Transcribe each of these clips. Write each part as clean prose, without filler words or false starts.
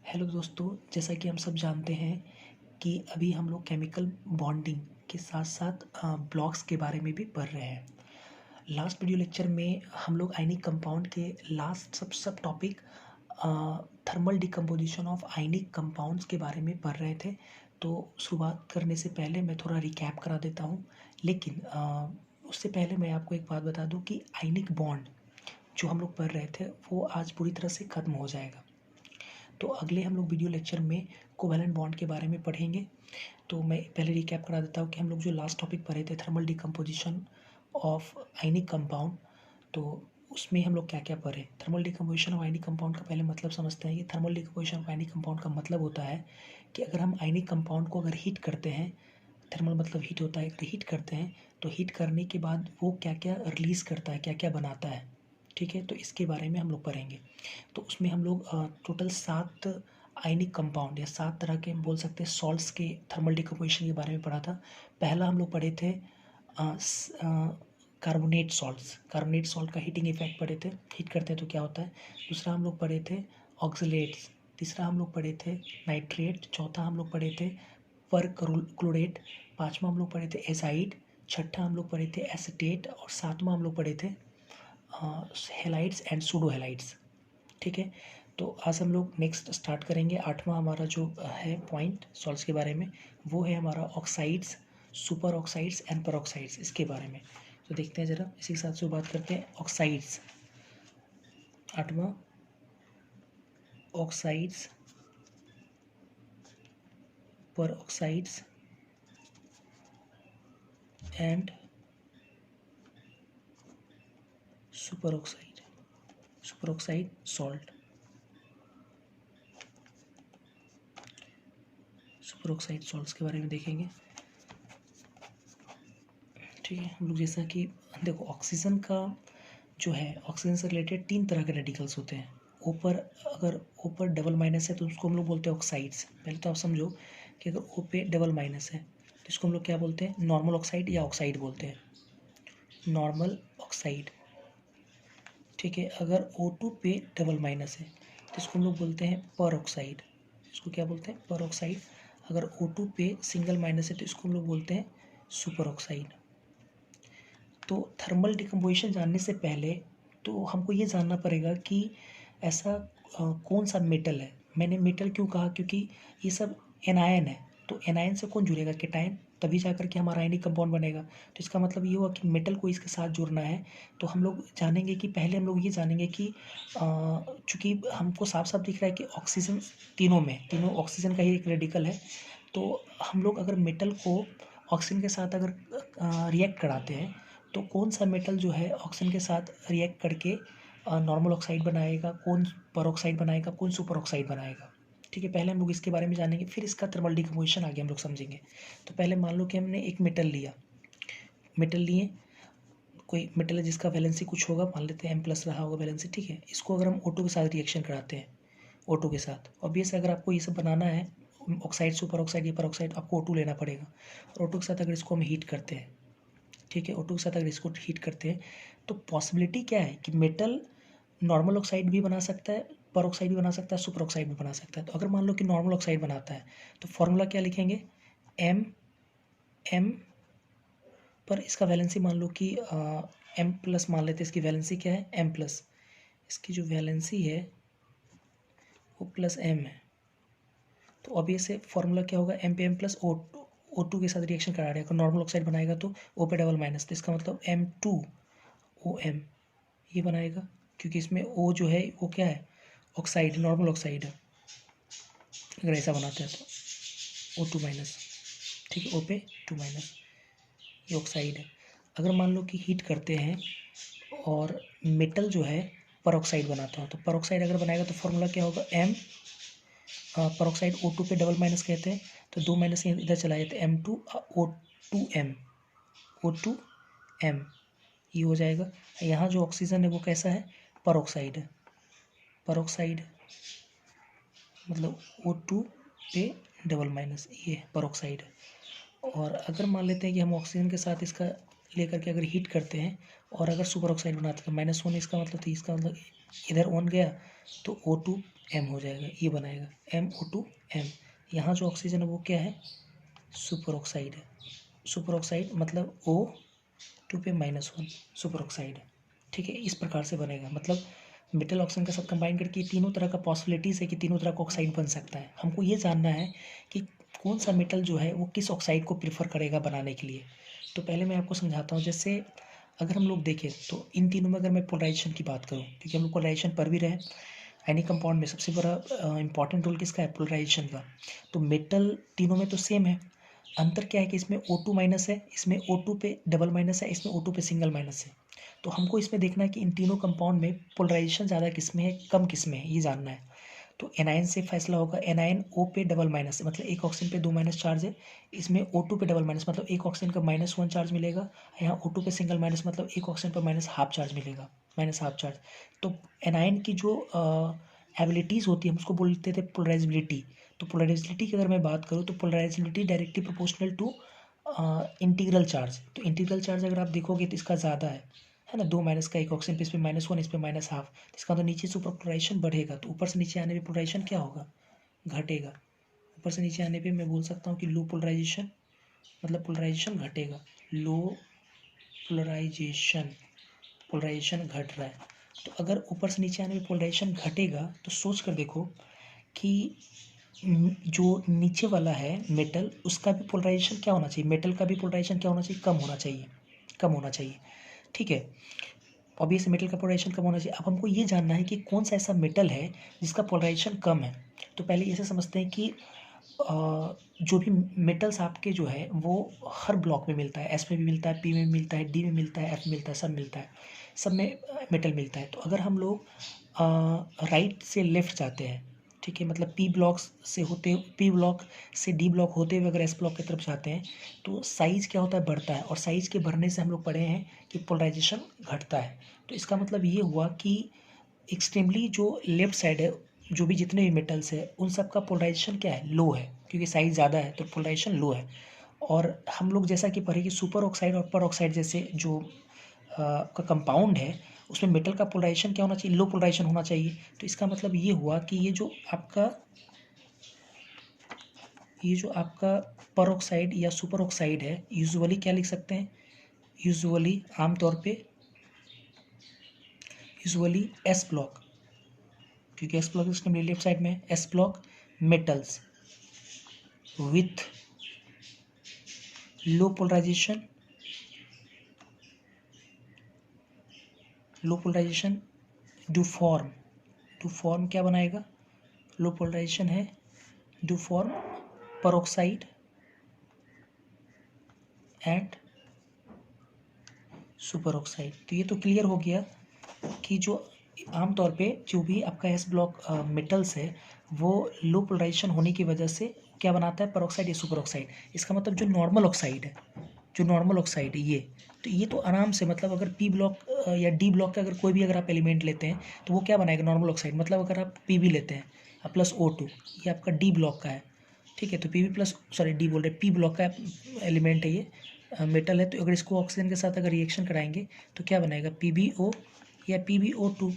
Hello दोस्तों, जैसा कि हम सब जानते हैं कि अभी हम लोग केमिकल बॉन्डिंग के साथ साथ ब्लॉक्स के बारे में भी पढ़ रहे हैं। लास्ट वीडियो लेक्चर में हम लोग आयनिक कंपाउंड के लास्ट सब topic thermal decomposition of ionic compounds के बारे में पढ़ रहे थे। तो शुरुआत करने से पहले मैं थोड़ा रिकैप करा देता हूँ, लेकिन उससे पहले मैं आपको एक बात बता दूँ कि आयनिक बॉन्ड जो हम लोग पढ़ रहे थे वो आज पूरी तरह से ख़त्म हो जाएगा। तो अगले हम लोग वीडियो लेक्चर में कोवैलेंट बॉन्ड के बारे में पढ़ेंगे। तो मैं पहले रिकैप करा देता हूँ कि हम लोग जो लास्ट टॉपिक पढ़े थे thermal decomposition of ionic compound, तो उसमें हम लोग क्या क्या पढ़े। Thermal decomposition of ionic compound का पहले मतलब समझते हैं। कि thermal decomposition of ionic compound का मतलब होता है कि अगर हम आयनिक कंपाउंड को अगर हीट करते हैं, थर्मल मतलब हीट होता है, अगर हीट करते हैं तो हीट करने के बाद वो क्या क्या रिलीज़ करता है, क्या क्या बनाता है। ठीक है, तो इसके बारे में हम लोग पढ़ेंगे। तो उसमें हम लोग टोटल 7 आयनिक कंपाउंड या 7 तरह के बोल सकते हैं सॉल्ट्स के थर्मल डिकम्पोजिशन के बारे में पढ़ा था। पहला हम लोग पढ़े थे कार्बोनेट सॉल्ट का हीटिंग इफेक्ट पढ़े थे, हीट करते हैं तो क्या होता है। दूसरा हम लोग पढ़े थे ऑक्सलेट्स। तीसरा हम लोग पढ़े थे नाइट्रेट। चौथा हम लोग पढ़े थे परक्लोरेट। पाँचवा हम लोग पढ़े थे एसाइड। छठा हम लोग पढ़े थे एसीटेट। और सातवां हम लोग पढ़े थे हेलाइड्स एंड सूडो हेलाइड्स। ठीक है, तो आज हम लोग नेक्स्ट स्टार्ट करेंगे। आठवां हमारा जो है पॉइंट सॉल्ट्स के बारे में, वो है हमारा ऑक्साइड्स, सुपर ऑक्साइड्स एंड परऑक्साइड्स, इसके बारे में। तो देखते हैं ज़रा, इसी के साथ से बात करते हैं ऑक्साइड्स। आठवां oxides, परऑक्साइड्स and super oxide salt. Super oxide salts के बारे में देखेंगे। ठीक है, हम लोग जैसा कि देखो ऑक्सीजन का जो है, ऑक्सीजन से रिलेटेड 3 तरह के रेडिकल्स होते हैं। ऊपर अगर ऊपर डबल माइनस है तो उसको हम लोग बोलते हैं ऑक्साइड्स। पहले तो आप समझो कि अगर ओ पे डबल माइनस है तो इसको हम लोग क्या बोलते हैं, नॉर्मल ऑक्साइड या ऑक्साइड बोलते हैं, नॉर्मल ऑक्साइड। ठीक है, अगर O2 पे डबल माइनस है तो इसको हम लोग बोलते हैं पर ऑक्साइड। इसको क्या बोलते हैं, पर ऑक्साइड। अगर O2 पे सिंगल माइनस है तो इसको हम लोग बोलते हैं सुपर ऑक्साइड। तो थर्मल डिकम्पोजिशन जानने से पहले तो हमको ये जानना पड़ेगा कि ऐसा कौन सा मेटल है। मैंने मेटल क्यों कहा, क्योंकि ये सब एनायन है। तो एनायन से कौन जुड़ेगा, केटायन, तभी जाकर के हमारा आयनिक कंपाउंड बनेगा। तो इसका मतलब ये हुआ कि मेटल को इसके साथ जुड़ना है। तो हम लोग जानेंगे कि पहले हम लोग ये जानेंगे कि चूँकि हमको साफ साफ दिख रहा है कि ऑक्सीजन तीनों ऑक्सीजन का ही एक रेडिकल है। तो हम लोग अगर मेटल को ऑक्सीजन के साथ अगर रिएक्ट कराते हैं तो कौन सा मेटल जो है ऑक्सीजन के साथ रिएक्ट करके नॉर्मल ऑक्साइड बनाएगा, कौन परऑक्साइड बनाएगा, कौन सुपर ऑक्साइड बनाएगा। ठीक है, पहले हम लोग इसके बारे में जानेंगे, फिर इसका थर्मल डिकम्पोजिशन आगे हम लोग समझेंगे। तो पहले मान लो कि हमने एक मेटल लिए, कोई मेटल है जिसका वैलेंसी कुछ होगा, मान लेते हैं M+ रहा होगा वैलेंसी। ठीक है, इसको अगर हम O2 के साथ रिएक्शन कराते हैं, O2 के साथ, ऑब्वियस अगर आपको ये सब बनाना है ऑक्साइड, सुपर ऑक्साइड या परऑक्साइड, आपको O2 लेना पड़ेगा। और O2 के साथ अगर इसको हम हीट करते हैं, ठीक है, O2 के साथ अगर इसको हीट करते हैं तो पॉसिबिलिटी क्या है कि मेटल नॉर्मल ऑक्साइड भी बना सकता है, पर ऑक्साइड भी बना सकता है, सुपर ऑक्साइड भी बना सकता है। तो अगर मान लो कि नॉर्मल ऑक्साइड बनाता है तो फॉर्मूला क्या लिखेंगे, M पर इसका वैलेंसी मान लो कि M+ मान लेते हैं। इसकी वैलेंसी क्या है, M+। इसकी जो वैलेंसी है वो +M है। तो ऑब्वियस से फॉर्मूला क्या होगा, M पे M+ O2 के साथ रिएक्शन करा रहे हैं। अगर नॉर्मल ऑक्साइड बनाएगा तो O पे डबल माइनस, तो इसका मतलब M2OM ये बनाएगा, क्योंकि इसमें O जो है वो क्या है, ऑक्साइड, नॉर्मल ऑक्साइड है। अगर ऐसा बनाते हैं तो O2-, ठीक है, O पे 2-, ये ऑक्साइड है। अगर मान लो कि हीट करते हैं और मेटल जो है परऑक्साइड बनाता हो, तो परऑक्साइड अगर बनाएगा तो फॉर्मूला क्या होगा, M परऑक्साइड O2 पे डबल माइनस कहते हैं, तो 2 माइनस इधर चला जाता है, O2M ये हो जाएगा। यहाँ जो ऑक्सीजन है वो कैसा है, परऑक्साइड है। परऑक्साइड मतलब O2 पे डबल माइनस, ये परऑक्साइड है। और अगर मान लेते हैं कि हम ऑक्सीजन के साथ इसका लेकर के अगर हीट करते हैं और अगर सुपर ऑक्साइड बनाते हैं, -1 इसका मतलब, तो इसका मतलब इधर 1 गया तो O2 M हो जाएगा, ये बनाएगा MO2 M। यहाँ जो ऑक्सीजन है वो क्या है, सुपर ऑक्साइड है। सुपर ऑक्साइड मतलब O2 पे -1 सुपर ऑक्साइड है। ठीक है, इस प्रकार से बनेगा। मतलब मेटल ऑक्सीजन के साथ कंबाइन करके तीनों तरह का पॉसिबिलिटीज़ है कि तीनों तरह का ऑक्साइड बन सकता है। हमको ये जानना है कि कौन सा मेटल जो है वो किस ऑक्साइड को प्रेफर करेगा बनाने के लिए। तो पहले मैं आपको समझाता हूँ। जैसे अगर हम लोग देखें तो इन तीनों में अगर मैं पोलराइजेशन की बात करूँ, क्योंकि हम लोग पोलराइजेशन पर भी रहे, एनी कंपाउंड में सबसे बड़ा इंपॉर्टेंट रोल किसका है, पोलराइजेशन का। तो मेटल तीनों में तो सेम है, अंतर क्या है कि इसमें O2 माइनस है, इसमें O2 पे डबल माइनस है, इसमें O2 पे सिंगल माइनस है। तो हमको इसमें देखना है कि इन तीनों कंपाउंड में पोलराइजेशन ज़्यादा किस में है, कम किस में है, ये जानना है। तो एनायन से फैसला होगा। एनायन O पे डबल माइनस है, मतलब एक ऑक्सीजन पे 2 माइनस चार्ज है, इसमें O2 पे डबल माइनस मतलब एक ऑक्सीजन का -1 चार्ज मिलेगा। यहाँ O2 पे सिंगल माइनस मतलब एक ऑक्सीजन पर -½ चार्ज मिलेगा, -½ चार्ज। तो एनायन की जो एबिलिटीज़ होती है हम उसको बोलते थे पोलराइजेबिलिटी। तो पोलराइजेबिलिटी की अगर मैं बात करूँ तो polarisability directly proportional to integral charge. तो इंटीग्रल चार्ज अगर आप देखोगे तो इसका ज़्यादा है ना, 2 माइनस का एक ऑक्सीजन पे, इस पे -1, इस पे -½ इसका तो नीचे से ऊपर पोलराइजेशन बढ़ेगा, तो ऊपर से नीचे आने पे पोलराइजेशन क्या होगा, घटेगा। ऊपर से नीचे आने पे मैं बोल सकता हूँ कि लो पोलराइजेशन, मतलब पोलराइजेशन घटेगा, लो पोलराइजेशन, पोलराइजेशन घट रहा है। तो अगर ऊपर से नीचे आने पे पोलराइजेशन घटेगा तो सोच कर देखो कि जो नीचे वाला है मेटल, उसका भी पोलराइजेशन क्या होना चाहिए, मेटल का भी पोलराइजेशन क्या होना चाहिए, कम होना चाहिए, कम होना चाहिए। ठीक है, ऑब्वियसली मेटल का पोलराइजेशन कम होना चाहिए। अब हमको ये जानना है कि कौन सा ऐसा मेटल है जिसका पोलराइजेशन कम है। तो पहले ऐसे समझते हैं कि जो भी मेटल्स आपके जो है वो हर ब्लॉक में मिलता है, एस में भी मिलता है, पी में भी मिलता है, डी में मिलता है, एफ में मिलता है, सब मिलता है, सब में मेटल मिलता है। तो अगर हम लोग राइट से लेफ्ट जाते हैं, ठीक है, मतलब पी ब्लॉक से डी ब्लॉक होते हुए अगर एस ब्लॉक की तरफ जाते हैं तो साइज़ क्या होता है, बढ़ता है। और साइज़ के बढ़ने से हम लोग पढ़े हैं कि पोलराइजेशन घटता है। तो इसका मतलब ये हुआ कि एक्सट्रीमली जो लेफ्ट साइड है, जो भी जितने भी मेटल्स है उन सब का पोलराइजेशन क्या है, लो है, क्योंकि साइज ज़्यादा है तो पोलराइजेशन लो है। और हम लोग जैसा कि पढ़े कि सुपर ऑक्साइड और पर ऑक्साइड जैसे जो का कंपाउंड है उसमें मेटल का पोलराइजेशन क्या होना चाहिए, लो पोलराइजेशन होना चाहिए। तो इसका मतलब ये हुआ कि ये जो आपका पर ऑक्साइड या सुपर ऑक्साइड है, यूजुअली क्या लिख सकते हैं, यूजुअली आमतौर पे यूजुअली एस ब्लॉक, क्योंकि एस ब्लॉक इसके लेफ्ट साइड में s block metals with low polarisation, do form क्या बनाएगा, लो पोलराइजेशन है, do form peroxide and superoxide. तो ये तो क्लियर हो गया कि जो आमतौर पे जो भी आपका एस ब्लॉक मेटल्स है वो लो पोलराइजेशन होने की वजह से क्या बनाता है, पर ऑक्साइड या सुपर ऑक्साइड। इसका मतलब जो नॉर्मल ऑक्साइड है, ये तो आराम से, मतलब अगर पी ब्लॉक या डी ब्लॉक का अगर कोई भी अगर आप एलिमेंट लेते हैं तो वो क्या बनाएगा, नॉर्मल ऑक्साइड। मतलब अगर आप पी भी लेते हैं प्लस O2, ये आपका डी ब्लॉक का है, ठीक है, तो P B plus, sorry D बोल रहे, पी ब्लॉक का एलिमेंट है, ये मेटल है। तो अगर इसको ऑक्सीजन के साथ अगर रिएक्शन कराएंगे तो क्या बनाएगा, PbO या PbO2,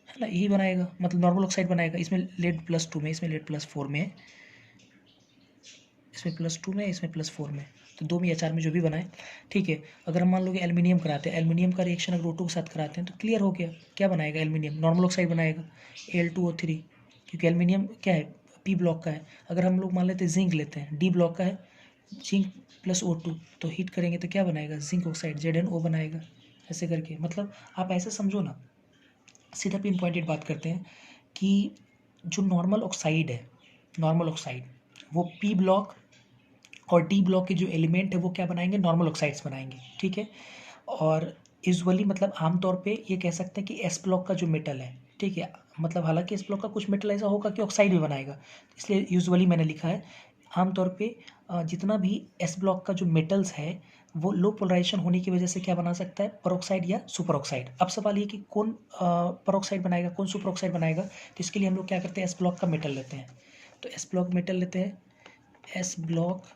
है ना, यही बनाएगा, मतलब नॉर्मल ऑक्साइड बनाएगा। इसमें लेड +2 में, इसमें लेड +4 में, इसमें +2 में, इसमें +4 में, तो 2 में या 4 में जो भी बनाए, ठीक है। अगर हम मान लो कि एल्युमिनियम कराते हैं, एल्युमिनियम का रिएक्शन अगर O2 के साथ कराते हैं तो क्लियर हो गया, क्या बनाएगा, एल्युमिनियम नॉर्मल ऑक्साइड बनाएगा, Al2O3, क्योंकि एल्युमिनियम क्या है, पी ब्लॉक का है। अगर हम लोग मान लेते हैं जिंक लेते हैं, डी ब्लॉक का है, जिंक प्लस O2, तो हीट करेंगे तो क्या बनाएगा, जिंक ऑक्साइड, ZnO बनाएगा, ऐसे करके। मतलब आप ऐसे समझो ना, सीधा पिन पॉइंटेड बात करते हैं कि जो नॉर्मल ऑक्साइड वो पी ब्लॉक और डी ब्लॉक के जो एलिमेंट है वो क्या बनाएंगे, नॉर्मल ऑक्साइड्स बनाएंगे, ठीक है। और यूजुअली मतलब आमतौर पे ये कह सकते हैं कि एस ब्लॉक का जो मेटल है, ठीक है, मतलब हालांकि एस ब्लॉक का कुछ मेटल ऐसा होगा कि ऑक्साइड भी बनाएगा, इसलिए यूजुअली मैंने लिखा है। आमतौर पे जितना भी एस ब्लॉक का जो मेटल्स है वो लो पोलराइजेशन होने की वजह से क्या बना सकता है, परऑक्साइड या सुपर ऑक्साइड। अब सवाल ये कि कौन परऑक्साइड बनाएगा, कौन सुपर ऑक्साइड बनाएगा। तो इसके लिए हम लोग क्या करते हैं, एस ब्लॉक का मेटल लेते हैं। तो एस ब्लॉक मेटल लेते हैं, एस ब्लॉक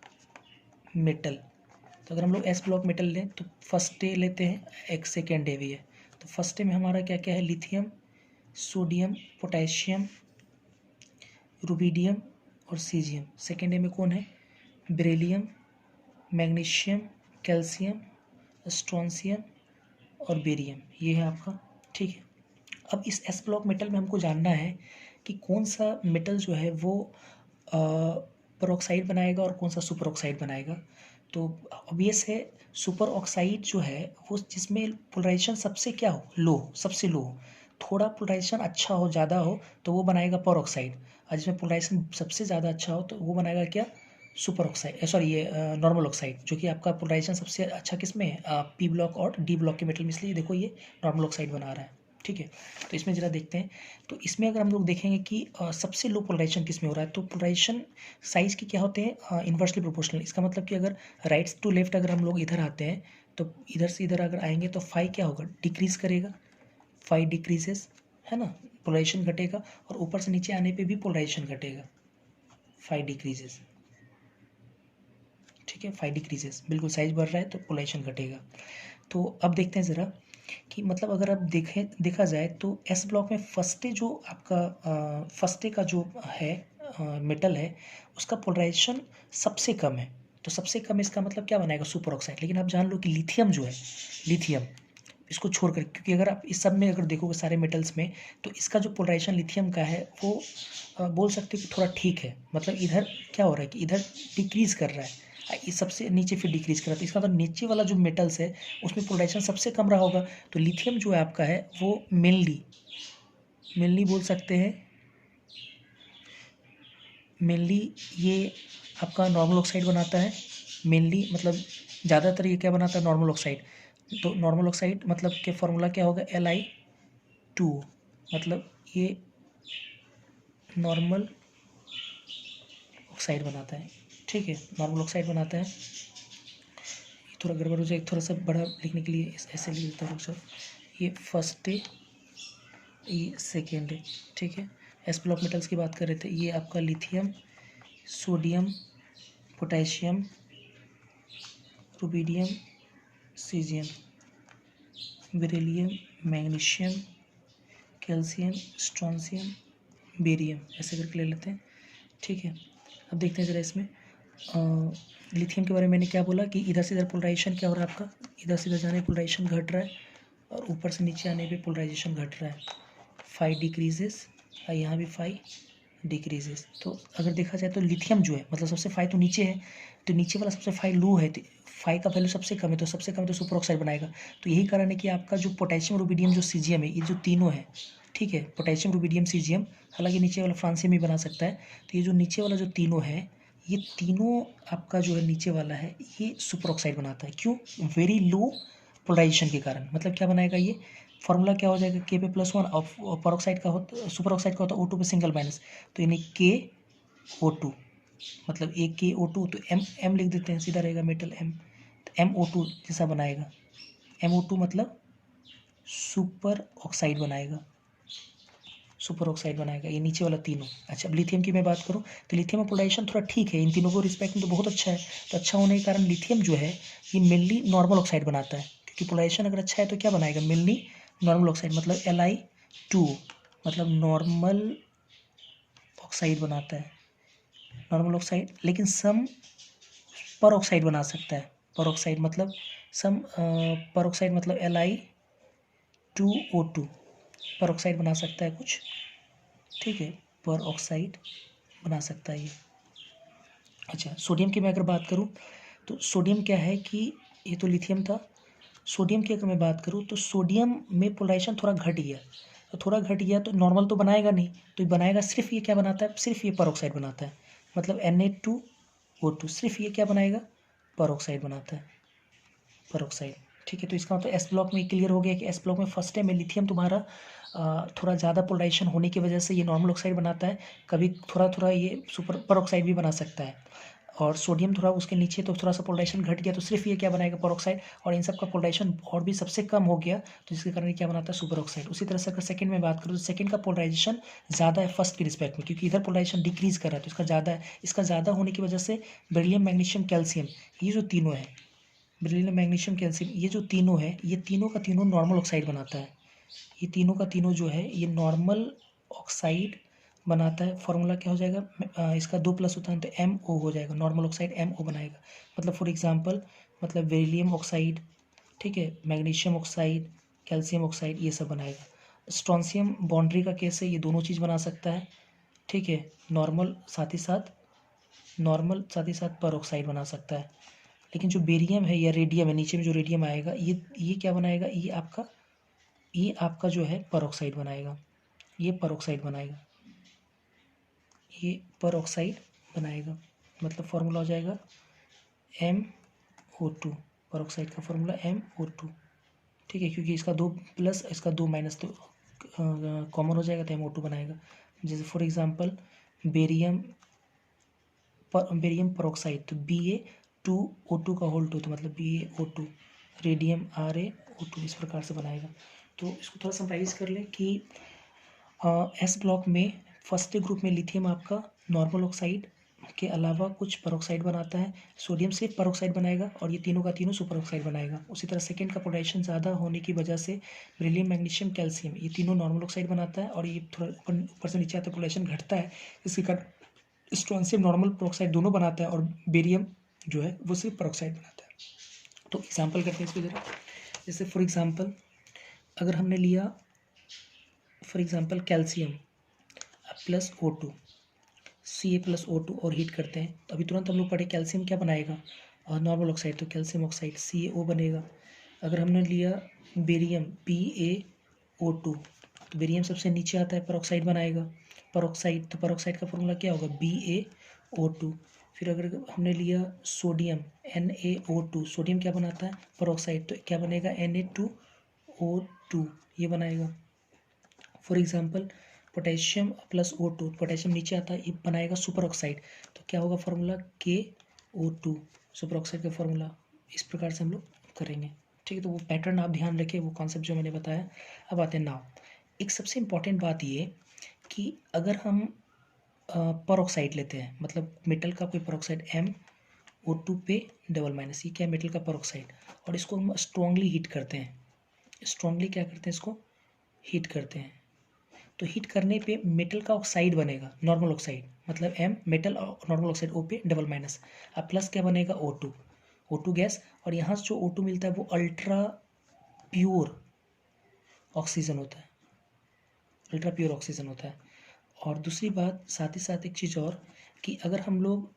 मेटल। तो अगर हम लोग एस ब्लॉक मेटल लें तो फर्स्ट डे लेते हैं, एक सेकेंड डे भी है। तो फर्स्ट डे में हमारा क्या क्या है, लिथियम, सोडियम, पोटेशियम, रुबिडियम और सीजियम। सेकेंड ए में कौन है, बेरिलियम, मैग्नीशियम, कैल्शियम, स्ट्रोंशियम और बेरियम, ये है आपका। ठीक है, अब इस एस ब्लॉक मेटल में हमको जानना है कि कौन सा मेटल जो है वो परऑक्साइड बनाएगा और कौन सा सुपर ऑक्साइड बनाएगा। तो ऑब्वियस है सुपर ऑक्साइड जो है वो जिसमें पोलराइजेशन सबसे क्या हो, लो, सबसे लो हो। थोड़ा पोलराइजेशन अच्छा हो, ज़्यादा हो तो वो बनाएगा पर ऑक्साइड, और जिसमें पोलराइजेशन सबसे ज़्यादा अच्छा हो तो वो बनाएगा क्या, सुपर ऑक्साइड, सॉरी ये नॉर्मल ऑक्साइड, जो कि आपका पोलराइजेशन सबसे अच्छा किस में है, पी ब्लॉक और डी ब्लॉक के मेटल में, इसलिए देखो ये नॉर्मल ऑक्साइड बना रहा है। ठीक है, तो इसमें ज़रा देखते हैं। तो इसमें अगर हम लोग देखेंगे कि सबसे लो पोलराइजेशन किस में हो रहा है, तो पोलराइजेशन साइज के क्या होते हैं, इन्वर्सली प्रोपोर्शनल। इसका मतलब कि अगर राइट टू लेफ्ट अगर हम लोग इधर आते हैं तो इधर से इधर अगर आएंगे तो फाई क्या होगा, डिक्रीज करेगा, फाई डिक्रीजेस, है ना, पोलराइजेशन घटेगा, और ऊपर से नीचे आने पे भी पोलराइजेशन घटेगा, फाई डिक्रीजेस। ठीक है, फाई डिक्रीजेस, बिल्कुल साइज बढ़ रहा है तो पोलराइजेशन घटेगा। तो अब देखते हैं ज़रा कि मतलब अगर आप देखा जाए तो एस ब्लॉक में फर्स्टे जो आपका फर्स्टे का जो है मेटल है उसका पोलराइजेशन सबसे कम है। तो सबसे कम इसका मतलब क्या बनाएगा, सुपर ऑक्साइड। लेकिन आप जान लो कि लिथियम जो है, लिथियम इसको छोड़कर, क्योंकि अगर आप इस सब में अगर देखोगे सारे मेटल्स में तो इसका जो पोलराइजेशन लिथियम का है वो बोल सकते हो कि थोड़ा ठीक है। मतलब इधर क्या हो रहा है कि इधर डिक्रीज कर रहा है, इस सबसे नीचे फिर डिक्रीज कर रहा है, तो इसका मतलब नीचे वाला जो मेटल्स है उसमें पोलराइजेशन सबसे कम रहा होगा। तो लिथियम जो है आपका है वो मेनली बोल सकते हैं, मेनली ये आपका नॉर्मल ऑक्साइड बनाता है। मेनली मतलब ज़्यादातर ये क्या बनाता है, नॉर्मल ऑक्साइड। तो नॉर्मल ऑक्साइड मतलब के फॉर्मूला क्या होगा, Li2, मतलब ये नॉर्मल ऑक्साइड बनाता है। ठीक है, नॉर्मल ऑक्साइड बनाता है। थोड़ा गड़बड़ हो जाए, थोड़ा सा बड़ा लिखने के लिए ऐसे लिख देता हूँ सर। ये फर्स्ट है, ये सेकेंड है। ठीक है, एस ब्लॉक मेटल्स की बात कर रहे थे, ये आपका lithium, sodium, potassium, rubidium, caesium, beryllium, magnesium, calcium, strontium, barium, ऐसे करके ले लेते हैं। ठीक है, अब देखते हैं ज़रा इसमें लिथियम के बारे में मैंने क्या बोला कि इधर से इधर पोलराइजेशन क्या हो रहा है आपका, इधर से इधर जाने पोलराइजेशन घट रहा है और ऊपर से नीचे आने पे पोलराइजेशन घट रहा है, फाई डिक्रीजेस, और यहाँ भी फाई डिक्रीजेस। तो अगर देखा जाए तो लिथियम जो है मतलब सबसे फाई तो नीचे है, तो नीचे वाला सबसे फाई लो है, तो फाई का वैल्यू सबसे कम है, तो सबसे कम तो सुपर ऑक्साइड बनाएगा। तो यही कारण है कि आपका जो पोटेशियम, रुबिडियम, जो सीजियम है, ये जो तीनों है, ठीक है, पोटेशियम, रुबिडियम, सीजियम, हालांकि नीचे वाला फ्रांसियम भी बना सकता है। तो ये जो नीचे वाला जो तीनों है, ये तीनों आपका जो है नीचे वाला है ये सुपर ऑक्साइड बनाता है। क्यों, वेरी लो पोलराइजेशन के कारण। मतलब क्या बनाएगा ये, फॉर्मूला क्या हो जाएगा, के पे +1, और परऑक्साइड का होता, सुपर ऑक्साइड का होता है O2 पे सिंगल माइनस, तो यानी KO2, मतलब AKO2, तो M लिख देते हैं, सीधा रहेगा मेटल M, तो MO2 जैसा बनाएगा। MO2 मतलब सुपर ऑक्साइड बनाएगा, सुपर ऑक्साइड बनाएगा ये नीचे वाला तीनों। अच्छा, अब लिथियम की मैं बात करूँ तो लिथियम में पोलराइजेशन थोड़ा ठीक है, इन तीनों को रिस्पेक्ट में तो बहुत अच्छा है। तो अच्छा होने के कारण लिथियम जो है ये मेनली नॉर्मल ऑक्साइड बनाता है, क्योंकि पोलराइजेशन अगर अच्छा है तो क्या बनाएगा, मेनली नॉर्मल ऑक्साइड, मतलब Li2, मतलब नॉर्मल ऑक्साइड बनाता है, नॉर्मल ऑक्साइड। लेकिन सम पर ऑक्साइड बना सकता है, पर ऑक्साइड मतलब सम पर ऑक्साइड मतलब Li2O2 पर ऑक्साइड बना सकता है कुछ। ठीक है, पर ऑक्साइड बना सकता है ये। अच्छा, सोडियम की मैं अगर बात करूँ तो सोडियम क्या है कि ये तो लिथियम था, सोडियम की अगर मैं बात करूँ तो सोडियम में पोलराइजेशन थोड़ा घट गया, तो थोड़ा घट गया तो नॉर्मल तो बनाएगा नहीं, तो बनाएगा सिर्फ ये क्या बनाता है, सिर्फ ये पर ऑक्साइड बनाता है, मतलब Na2O2, सिर्फ ये क्या बनाएगा, पर ऑक्साइड बनाता है, पर ऑक्साइड। ठीक है, तो इसका मतलब एस ब्लॉक में क्लियर हो गया कि एस ब्लॉक में फर्स्ट टाइम में लिथियम तुम्हारा थोड़ा ज़्यादा पोलराइजेशन होने की वजह से ये नॉर्मल ऑक्साइड बनाता है, कभी थोड़ा थोड़ा ये सुपर पर ऑक्साइड भी बना सकता है। और सोडियम थोड़ा उसके नीचे तो थोड़ा सा पोलराइजेशन घट गया, तो सिर्फ ये क्या बनाएगा, पर ऑक्साइड, और इन सब का पोलराइजेशन और भी सबसे कम हो गया, तो जिसके कारण ये क्या बनाता है, सुपर ऑक्साइड। उसी तरह से अगर सेकंड में बात करूँ तो सेकंड का पोलराइजेशन ज़्यादा है फर्स्ट के रिस्पेक्ट में, क्योंकि इधर पोलराइजेशन डिक्रीज कर रहा है तो इसका ज़्यादा है। इसका ज़्यादा होने की वजह से बेरिलियम, मैग्नीशियम, कैल्शियम, ये जो तीनों है, बेरिलियम, मैग्नीशियम, कैल्शियम, ये जो तीनों है, ये तीनों का तीनों नॉर्मल ऑक्साइड बनाता है। ये तीनों का तीनों जो है ये नॉर्मल ऑक्साइड बनाता है, फॉर्मूला क्या हो जाएगा, इसका 2 प्लस होता है तो MO हो जाएगा, नॉर्मल ऑक्साइड MO बनाएगा। मतलब फॉर एग्जांपल मतलब बेरिलियम ऑक्साइड, ठीक है, मैग्नीशियम ऑक्साइड, कैल्शियम ऑक्साइड, ये सब बनाएगा। स्ट्रोंशियम बाउंड्री का केस है, ये दोनों चीज़ बना सकता है, ठीक है, नॉर्मल साथ ही साथ पर ऑक्साइड बना सकता है। लेकिन जो बेरियम है या रेडियम है, नीचे में जो रेडियम आएगा, ये क्या बनाएगा, ये आपका जो है पर ऑक्साइड बनाएगा, ये पर ऑक्साइड बनाएगा, ये पर ऑक्साइड बनाएगा। मतलब फॉर्मूला हो जाएगा MO2, पर ऑक्साइड का फॉर्मूला MO2, ठीक है, क्योंकि इसका 2 प्लस इसका 2 माइनस तो कॉमन हो जाएगा तो MO2 बनाएगा। जैसे फॉर एग्जांपल बेरियम परऑक्साइड तो BA2O2 का होल 2, तो मतलब BaO2, रेडियम RaO2, इस प्रकार से बनाएगा। तो इसको थोड़ा समराइज कर लें कि एस ब्लॉक में फर्स्ट ग्रुप में लिथियम आपका नॉर्मल ऑक्साइड के अलावा कुछ परऑक्साइड बनाता है, सोडियम सिर्फ परऑक्साइड बनाएगा और ये तीनों का तीनों सुपर ऑक्साइड बनाएगा। उसी तरह सेकेंड का पोटेंशियम ज़्यादा होने की वजह से बेरिलियम, मैग्नीशियम, कैल्शियम, ये तीनों नॉर्मल ऑक्साइड बनाता है और ये थोड़ा ऊपर से नीचे आता है, पोटेंशियम घटता है, इसके कारण स्ट्रोंशियम नॉर्मल परऑक्साइड दोनों बनाता है और बेरियम जो है वो सिर्फ परऑक्साइड बनाता है। तो एग्जाम्पल करते हैं इसको जरा। जैसे फॉर एग्जाम्पल अगर हमने लिया for example calcium plus O2, Ca+O2 और हीट करते हैं तो अभी तुरंत हम लोग पढ़े कैल्शियम क्या बनाएगा और नॉर्मल ऑक्साइड, तो कैल्शियम ऑक्साइड CaO बनेगा। अगर हमने लिया बेरियम BaO2 तो बेरियम सबसे नीचे आता है, परऑक्साइड बनाएगा, परऑक्साइड तो परऑक्साइड का फॉर्मूला क्या होगा BaO2। फिर अगर हमने लिया सोडियम NaO2, सोडियम क्या बनाता है परऑक्साइड, तो क्या बनेगा Na2O2, ये बनाएगा। For example potassium plus O2, potassium नीचे आता है, ये बनाएगा सुपर ऑक्साइड, तो क्या होगा फॉर्मूला KO2, सुपर ऑक्साइड का फॉर्मूला। इस प्रकार से हम लोग करेंगे, ठीक है। तो वो पैटर्न आप ध्यान रखें, वो कॉन्सेप्ट जो मैंने बताया। अब आते हैं नाउ, एक सबसे इम्पॉर्टेंट बात ये कि अगर हम पर ऑक्साइड लेते हैं, मतलब मेटल का कोई पर ऑक्साइड MO2 पे डबल माइनस, ये क्या है मेटल का पर ऑक्साइड, और इसको हम स्ट्रांगली हीट करते हैं, स्ट्रांगली क्या करते हैं, इसको हीट करते हैं। तो हीट करने पे मेटल का ऑक्साइड बनेगा, नॉर्मल ऑक्साइड, मतलब M मेटल और नॉर्मल ऑक्साइड O पे डबल माइनस, अब प्लस क्या बनेगा O2 गैस, और यहाँ से जो O2 मिलता है वो अल्ट्रा प्योर ऑक्सीजन होता है, अल्ट्रा प्योर ऑक्सीजन होता है। और दूसरी बात साथ ही साथ एक चीज़ और कि अगर हम लोग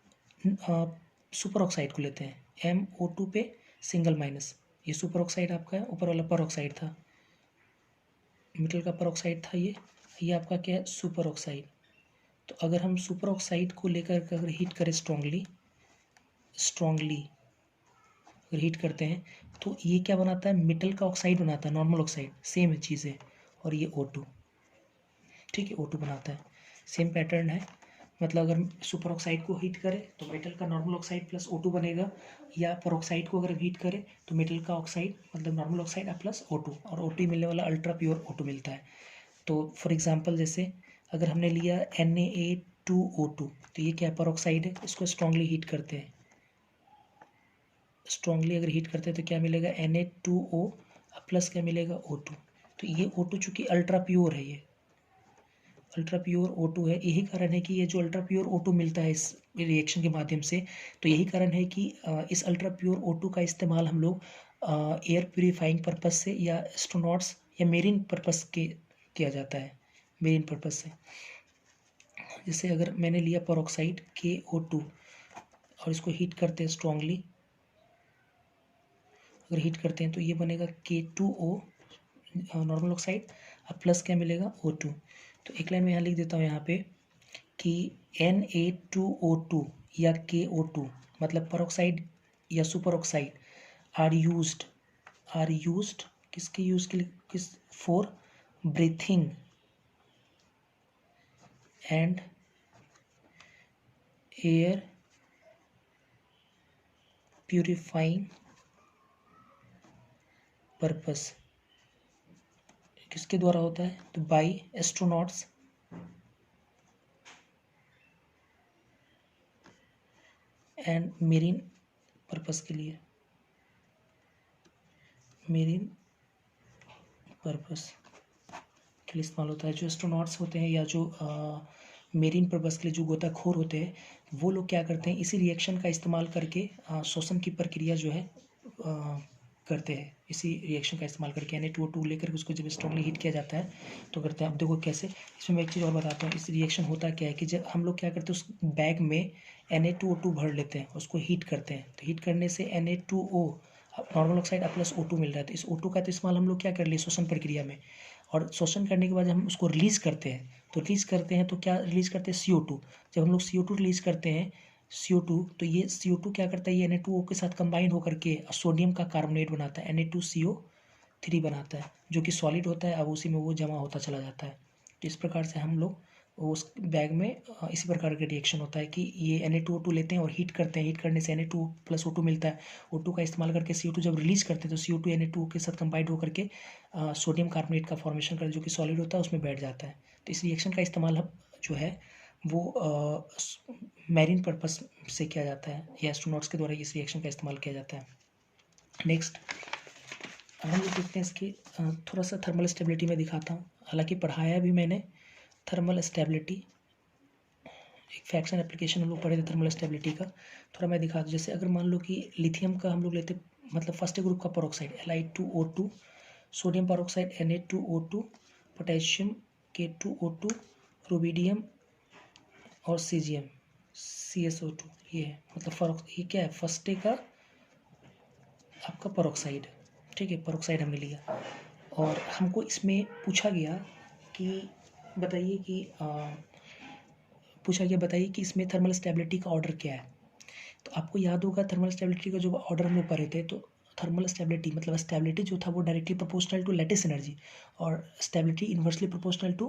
सुपर ऑक्साइड को लेते हैं MO2 पे सिंगल माइनस, ये सुपर ऑक्साइड आपका है, ऊपर वाला पर ऑक्साइड था, मेटल का पर ऑक्साइड था, ये आपका क्या है सुपर ऑक्साइड। तो अगर हम सुपर ऑक्साइड को लेकर अगर हीट करें स्ट्रांगली अगर हीट करते हैं तो ये क्या बनाता है, मेटल का ऑक्साइड बनाता है, नॉर्मल ऑक्साइड, सेम चीज़ है, और ये O2, ठीक है, O2 बनाता है, सेम पैटर्न है। मतलब अगर सुपर ऑक्साइड को हीट करें तो मेटल का नॉर्मल ऑक्साइड प्लस O2 बनेगा, या पर ऑक्साइड को अगर हीट करें तो मेटल का ऑक्साइड मतलब नॉर्मल ऑक्साइड प्लस O2, और O2 मिलने वाला अल्ट्रा प्योर O2 मिलता है। तो फॉर एग्जांपल जैसे अगर हमने लिया Na2O2 तो ये क्या पर ऑक्साइड है, इसको स्ट्रांगली हीट करते हैं, स्ट्रांगली अगर हीट करते हैं तो क्या मिलेगा Na2O प्लस क्या मिलेगा O2। तो ये O2 चूँकि अल्ट्रा प्योर है, ये अल्ट्रा प्योर O2 है, यही कारण है कि ये जो अल्ट्रा प्योर O2 मिलता है इस रिएक्शन के माध्यम से, तो यही कारण है कि इस अल्ट्रा प्योर O2 का इस्तेमाल हम लोग एयर प्योरीफाइंग पर्पज से या एस्ट्रोनॉट्स या मेरीन पर्पज के किया जाता है, मेरीन पर्पज से। जैसे अगर मैंने लिया परऑक्साइड KO2 और इसको हीट करते हैं स्ट्रांगली, अगर हीट करते हैं तो ये बनेगा K2O नॉर्मल ऑक्साइड, अब प्लस क्या मिलेगा O2। तो एक लाइन में यहाँ लिख देता हूँ यहाँ पे कि Na2O2 या KO2 मतलब परऑक्साइड या सुपर ऑक्साइड आर यूज्ड किसके यूज के लिए, किस for breathing and air purifying purpose, किसके द्वारा होता है, तो by astronauts and marine purpose के लिए, मेरीन पर्पस के लिए इस्तेमाल होता है। जो एस्ट्रोनॉट्स होते हैं या जो मेरीन पर्पस के लिए जो गोताखोर होते हैं वो लोग क्या करते हैं, इसी रिएक्शन का इस्तेमाल करके श्वसन की प्रक्रिया जो है करते हैं। इसी रिएक्शन का इस्तेमाल करके Na2O2 लेकर के उसको जब स्ट्रांगली हीट किया जाता है तो करते हैं। अब देखो कैसे, इसमें मैं एक चीज़ और बताता हूँ। इस रिएक्शन होता क्या है कि जब हम लोग क्या करते हैं, उस बैग में Na2O2 भर लेते हैं, उसको हीट करते हैं। तो हीट करने से Na2O normal oxide plus O2 मिल रहा है। तो इस O2 का तो इस्तेमाल हम लोग क्या कर लिए श्वसन प्रक्रिया में, और शोषण करने के बाद हम उसको रिलीज़ करते हैं। तो रिलीज़ करते हैं तो क्या रिलीज़ करते हैं, CO2। जब हम लोग CO2 रिलीज़ करते हैं, CO2, तो ये CO2 क्या करता है, ये Na2O के साथ कंबाइन होकर के सोडियम का कार्बोनेट बनाता है, Na2CO3 बनाता है, जो कि सॉलिड होता है। अब उसी में वो जमा होता चला जाता है। तो इस प्रकार से हम लोग उस बैग में इसी प्रकार का रिएक्शन होता है कि ये Na2O2 लेते हैं और हीट करते हैं। हीट करने से Na2 प्लस O2 मिलता है। O2 का इस्तेमाल करके CO2 जब रिलीज़ करते हैं तो CO2 Na2O के साथ कंबाइंड होकर के सोडियम कार्बोनेट का फॉर्मेशन कर, जो कि सॉलिड होता है, उसमें बैठ जाता है। तो इस रिएक्शन का इस्तेमाल जो है वो मैरीन पर्पस से किया जाता है, या एस्ट्रोनॉट्स के द्वारा इस रिएक्शन का इस्तेमाल किया जाता है। नेक्स्ट अब हम लोग देखते हैं इसकी थोड़ा सा थर्मल स्टेबिलिटी में दिखाता हूँ। हालांकि पढ़ाया भी मैंने थर्मल स्टेबिलिटी, एक फ्रैक्शन एप्लीकेशन हम लोग पढ़े थे थर्मल स्टेबिलिटी का। थोड़ा मैं दिखा दूँ, जैसे अगर मान लो कि लिथियम का हम लोग लेते, मतलब फर्स्ट ग्रुप का peroxide Li2O2, sodium peroxide Na2O2, potassium K2O2, rubidium और सीजियम CSO2, ये है मतलब ये क्या है, फर्स्ट डे का आपका पेरोक्साइड। ठीक है, पेरोक्साइड हमने लिया और हमको इसमें पूछा गया कि बताइए कि इसमें थर्मल स्टेबिलिटी का ऑर्डर क्या है। तो आपको याद होगा थर्मल स्टेबिलिटी का जो ऑर्डर हम लोग पढ़े थे, तो थर्मल स्टेबिलिटी मतलब स्टेबिलिटी जो था वो directly proportional to lattice energy, और stability inversely proportional to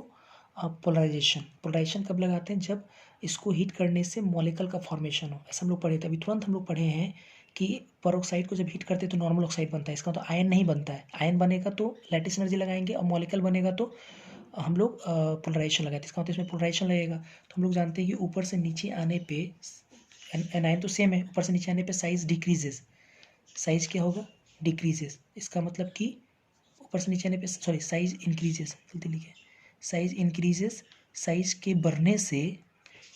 polarisation. Polarisation कब लगाते हैं, जब इसको हीट करने से मॉलिक्यूल का फॉर्मेशन हो। ऐसा हम लोग पढ़े थे। अभी तुरंत हम लोग पढ़े हैं कि पेरोक्साइड को जब हीट करते हैं तो नॉर्मल ऑक्साइड बनता है। इसका तो आयन नहीं बनता है। आयन बनेगा तो लैटिस एनर्जी लगाएंगे, और मॉलिक्यूल बनेगा तो हम लोग पोलराइजेशन लगाते हैं। इसका मतलब इसमें पोलराइजेशन लगेगा। तो हम लोग जानते हैं कि ऊपर से नीचे आने पे आयन तो सेम है, ऊपर से नीचे आने पे साइज डिक्रीजेस। साइज क्या होगा, डिक्रीजेस। इसका मतलब कि ऊपर से नीचे आने पे साइज इंक्रीजेस, जल्दी लिखे, साइज इंक्रीजेस। साइज के बढ़ने से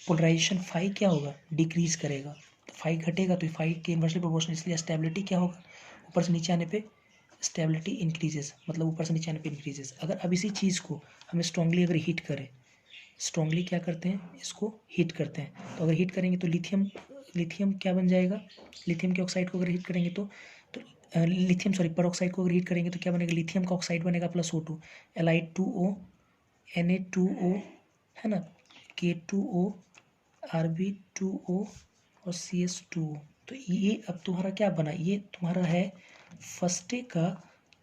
पोलराइजेशन फाई क्या होगा, डिक्रीज करेगा। तो फाई घटेगा तो फाई के इन्वर्सली प्रोपोर्शनल, इसलिए स्टेबिलिटी क्या होगा, ऊपर से नीचे आने पे स्टेबिलिटी इंक्रीजेस, मतलब ऊपर से नीचे आने पे इंक्रीजेस। अगर अब इसी चीज़ को हमें स्ट्रांगली अगर हीट करें, स्ट्रांगली क्या करते हैं, इसको हीट करते हैं। तो अगर हीट करेंगे तो लिथियम क्या बन जाएगा, लिथियम के ऑक्साइड को अगर हीट करेंगे तो लिथियम पेरोक्साइड को अगर हीट करेंगे तो क्या बनेगा, लिथियम का ऑक्साइड बनेगा प्लस O2, Li2O, Na2O, है ना, K2O, Rb2O और CS2O। तो ये अब तुम्हारा क्या बना, ये तुम्हारा है फर्स्ट डे का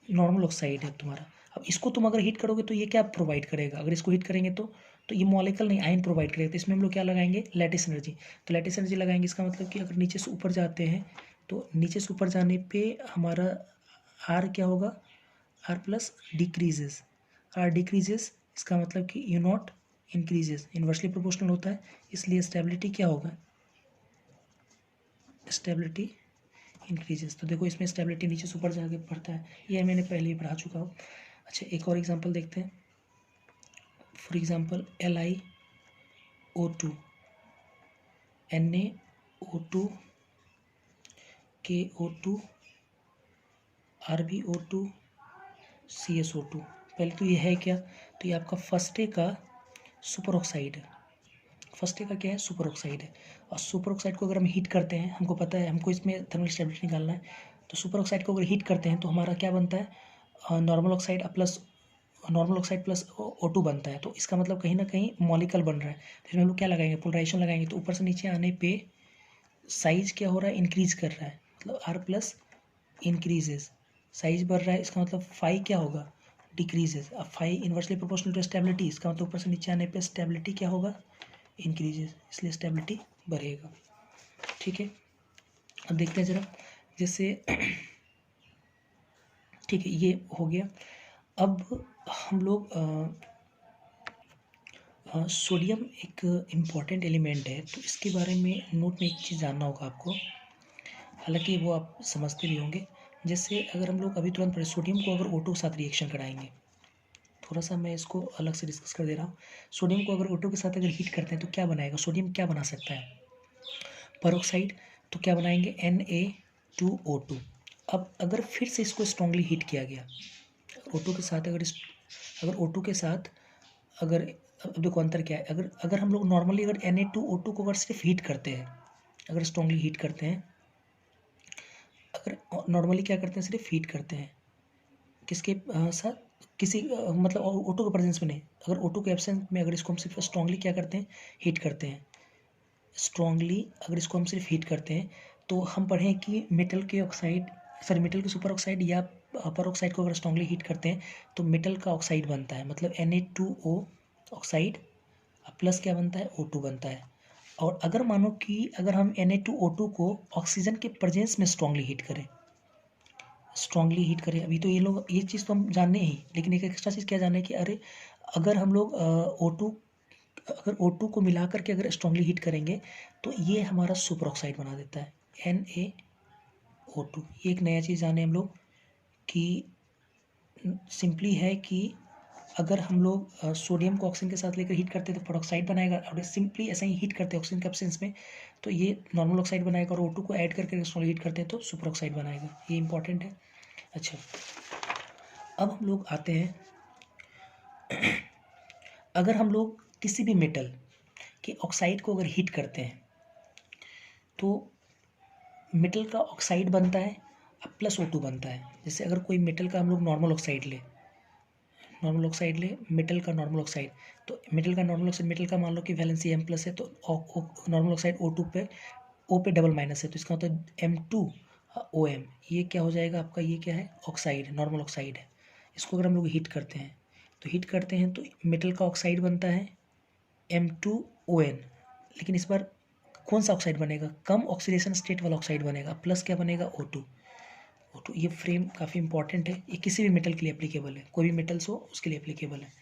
नॉर्मल ऑक्साइड है तुम्हारा। अब इसको तुम अगर हीट करोगे तो ये क्या प्रोवाइड करेगा, अगर इसको हीट करेंगे तो ये मॉलिक्यूल नहीं, आयन प्रोवाइड करेगा। तो इसमें हम लोग क्या लगाएंगे, लैटिस एनर्जी। तो लैटिस एनर्जी लगाएंगे, इसका मतलब कि अगर नीचे से ऊपर जाते हैं तो नीचे से ऊपर जाने पे हमारा आर क्या होगा, R plus decreases. R decreases, इसका मतलब कि U not increases, inversely proportional होता है, इसलिए स्टेबिलिटी क्या होगा, स्टेबिलिटी इंक्रीजेस। तो देखो इसमें स्टेबिलिटी नीचे से ऊपर जाके पढ़ता है, ये मैंने पहले ही पढ़ा चुका हूँ। अच्छा, एक और एग्जांपल देखते हैं। For example Li2O2, Na2O2, KO2, Rb2O, CSO2। पहले तो ये है क्या, तो ये आपका फर्स्ट डे का सुपर ऑक्साइड है। फर्स्ट डे का क्या है, सुपर ऑक्साइड है। और सुपर ऑक्साइड को अगर हम हीट करते हैं, हमको पता है हमको इसमें थर्मल स्टेबिलिटी निकालना है, तो सुपर ऑक्साइड को अगर हीट करते हैं तो हमारा क्या बनता है, नॉर्मल ऑक्साइड प्लस O2 बनता है। तो इसका मतलब कहीं ना कहीं मॉलिक्यूल बन रहा है। तो इसमें हम लोग क्या लगाएंगे, पोलराइजेशन लगाएंगे। तो ऊपर से नीचे आने पे साइज क्या हो रहा है, इंक्रीज कर रहा है, मतलब R प्लस इंक्रीजेस, साइज बढ़ रहा है। इसका मतलब फाई क्या होगा, डिक्रीजेस। अब phi inversely proportional to stability, इसका मतलब ऊपर से नीचे आने पे स्टेबिलिटी क्या होगा, इंक्रीजेस, इसलिए स्टेबिलिटी बढ़ेगा। ठीक है, अब देखते हैं जरा, जैसे ठीक है, ये हो गया। अब हम लोग सोडियम एक इम्पॉर्टेंट एलिमेंट है, तो इसके बारे में नोट में एक चीज़ जानना होगा आपको, हालांकि वो आप समझते भी होंगे। जैसे अगर हम लोग अभी तुरंत पढ़े, सोडियम को अगर O2 के साथ रिएक्शन कराएंगे थोड़ा सा मैं इसको अलग से डिस्कस कर दे रहा हूँ। सोडियम को अगर O2 के साथ अगर हीट करते हैं तो क्या बनाएगा, सोडियम क्या बना सकता है, पेरोक्साइड। तो क्या बनाएंगे, Na2O2। अब अगर फिर से इसको स्ट्रांगली हीट किया गया O2 के साथ, अगर O2 के साथ अगर, अब देखो अंतर क्या है, अगर अगर हम लोग नॉर्मली अगर Na2O2 को अगर सिर्फ हीट करते हैं, अगर स्ट्रांगली हीट करते हैं, अगर नॉर्मली क्या करते हैं, सिर्फ हीट करते हैं किसके साथ, किसी मतलब O2 के प्रेजेंस में नहीं, अगर O2 के एब्सेंस में अगर इसको हम सिर्फ स्ट्रांगली क्या करते हैं, हीट करते हैं, स्ट्रांगली अगर इसको हम सिर्फ हीट करते हैं, तो हम पढ़ें कि मेटल के ऑक्साइड, सॉरी मेटल के सुपर ऑक्साइड या पर ऑक्साइड को अगर स्ट्रांगली हीट करते हैं तो मेटल का ऑक्साइड बनता है, मतलब Na2O ऑक्साइड प्लस क्या बनता है, O2 बनता है। और अगर मानो कि अगर हम Na2O2 को ऑक्सीजन के प्रेजेंस में स्ट्रांगली हीट करें, अभी तो ये लोग ये चीज़ तो हम जानने ही, लेकिन एक एक्स्ट्रा चीज़ क्या जाने कि अरे अगर हम लोग O2 को मिला करके अगर स्ट्रांगली हीट करेंगे तो ये हमारा सुपर ऑक्साइड बना देता है NaO2। ये एक नया चीज़ जाने हम लोग कि सिंपली है कि अगर हम लोग सोडियम को ऑक्सीजन के साथ लेकर हीट करते हैं तो पेरोक्साइड बनाएगा, और सिंपली ऐसा ही हीट करते हैं ऑक्सीजन के एब्सेंस में तो ये नॉर्मल ऑक्साइड बनाएगा, और O2 को ऐड करके स्ट्रांगली हीट करते हैं तो सुपर ऑक्साइड बनाएगा। ये इंपॉर्टेंट है। अच्छा, अब हम लोग आते हैं, अगर हम लोग किसी भी मेटल के ऑक्साइड को अगर हीट करते हैं तो मेटल का ऑक्साइड बनता है प्लस O2 बनता है। जैसे अगर कोई मेटल का हम लोग नॉर्मल ऑक्साइड ले, मेटल का नॉर्मल ऑक्साइड, तो मेटल का नॉर्मल ऑक्साइड, मेटल का मान लो कि वैलेंसी M प्लस है, तो नॉर्मल ऑक्साइड O2 पे, O पे डबल माइनस है, तो इसका मतलब M2OM, ये क्या हो जाएगा आपका, ये क्या है, ऑक्साइड, नॉर्मल ऑक्साइड है। इसको अगर हम लोग हीट करते हैं तो मेटल का ऑक्साइड बनता है M2ON, लेकिन इस बार कौन सा ऑक्साइड बनेगा, कम ऑक्सीडेशन स्टेट वाला ऑक्साइड बनेगा, प्लस क्या बनेगा, O2। ये फ्रेम काफ़ी इंपॉर्टेंट है, ये किसी भी मेटल के लिए एप्लीकेबल है, कोई भी मेटल्स हो उसके लिए एप्लीकेबल है,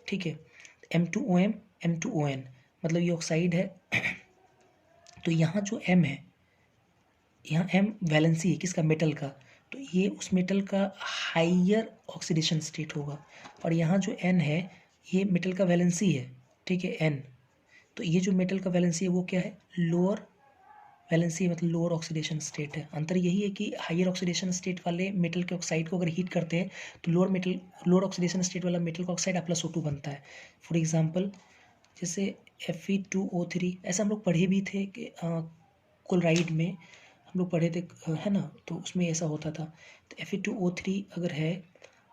ठीक है। M2OM M2ON मतलब ये ऑक्साइड है। तो यहाँ जो M है, यहाँ M वैलेंसी है किसका, मेटल का, तो ये उस मेटल का हाइयर ऑक्सीडेशन स्टेट होगा, और यहाँ जो N है ये मेटल का वैलेंसी है, ठीक है, N। तो ये जो मेटल का वैलेंसी है वो क्या है, लोअर वैलेंसी, मतलब लोअर ऑक्सीडेशन स्टेट है। अंतर यही है कि हायर ऑक्सीडेशन स्टेट वाले मेटल के ऑक्साइड को अगर हीट करते हैं तो लोअर ऑक्सीडेशन स्टेट वाला मेटल का ऑक्साइड प्लस O2 बनता है। फॉर एग्जांपल जैसे Fe2O3, ऐसा हम लोग पढ़े भी थे कि क्लोराइड में हम लोग पढ़े थे, है ना, तो उसमें ऐसा होता था। तो Fe2O3 अगर है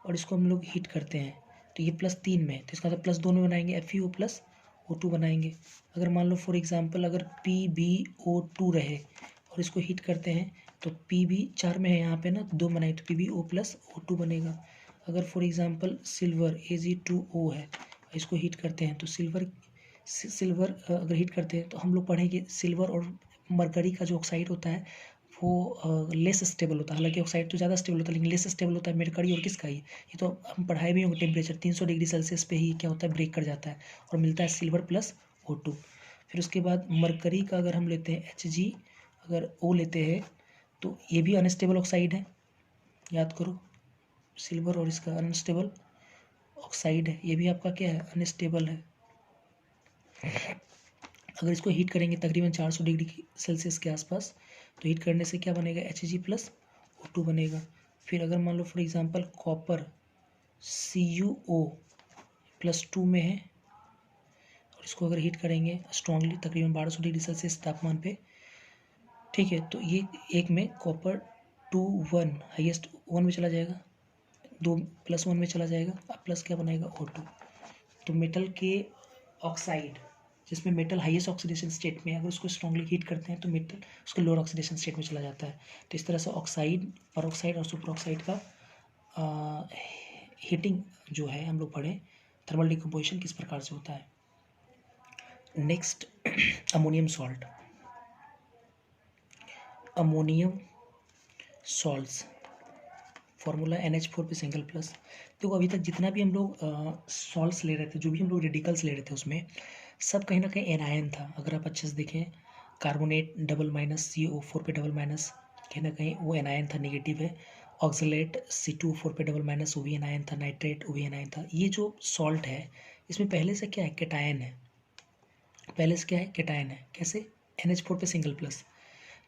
और इसको हम लोग हीट करते हैं तो ये +3 में, तो इसका मतलब +2 में बनाएंगे, FeO प्लस O2 बनाएंगे। अगर मान लो फॉर एग्जांपल अगर PbO2 रहे और इसको हीट करते हैं तो Pb 4 में है यहाँ पे ना, 2 बनाए तो PbO प्लस O2 बनेगा। अगर फॉर एग्जांपल सिल्वर Ag2O है, इसको हीट करते हैं तो सिल्वर अगर हीट करते हैं तो हम लोग पढ़ेंगे सिल्वर और मरकरी का जो ऑक्साइड होता है वो लेस स्टेबल होता है, हालांकि ऑक्साइड तो ज़्यादा स्टेबल होता है लेकिन लेस स्टेबल होता है मरकरी, और किसका ये तो हम पढ़ाए भी होंगे, टेम्परेचर 300 डिग्री सेल्सियस पे ही क्या होता है, ब्रेक कर जाता है और मिलता है सिल्वर प्लस O2। फिर उसके बाद मरकरी का अगर हम लेते हैं Hg, अगर O लेते हैं तो ये भी अनस्टेबल ऑक्साइड है, याद करो, सिल्वर और इसका अनस्टेबल ऑक्साइड है, ये भी आपका क्या है, अनस्टेबल है। अगर इसको हीट करेंगे तकरीबन 400 डिग्री सेल्सियस के आसपास, तो हीट करने से क्या बनेगा, Hg प्लस O2 बनेगा। फिर अगर मान लो फॉर एग्जांपल कॉपर CuO +2 में है और इसको अगर हीट करेंगे स्ट्रांगली तकरीबन 1200 डिग्री सेल्सियस तापमान पे, ठीक है, तो ये एक में कॉपर 2 1 हाईएस्ट 1 में चला जाएगा, 2 +1 में चला जाएगा, अब प्लस क्या बनाएगा, O2। तो मेटल के ऑक्साइड जिसमें मेटल हाईएस्ट ऑक्सीडेशन स्टेट में, अगर उसको स्ट्रांगली हीट करते हैं तो मेटल उसके लोअर ऑक्सीडेशन स्टेट में चला जाता है। तो इस तरह से ऑक्साइड, पर ऑक्साइड और सुपर ऑक्साइड का हीटिंग जो है हम लोग पढ़ें, थर्मल डिकम्पोजिशन किस प्रकार से होता है। Next ammonium salt, ammonium salts formula NH4 पे सिंगल प्लस। देखो अभी तक जितना भी हम लोग सॉल्ट्स ले रहे थे, जो भी हम लोग रेडिकल्स ले रहे थे, उसमें सब कहीं ना कहीं एनायन था। अगर आप अच्छे से देखें, कार्बोनेट डबल माइनस, CO4 पे डबल माइनस, कहीं ना कहीं वो एनायन था, नेगेटिव है। ऑक्सलेट C2O4 पे डबल माइनस OVN आयन था, नाइट्रेट OVN आयन था। ये जो सॉल्ट है इसमें पहले से क्या है, कैटायन है, पहले से क्या है, कैटायन है। कैसे, NH4 पे सिंगल प्लस।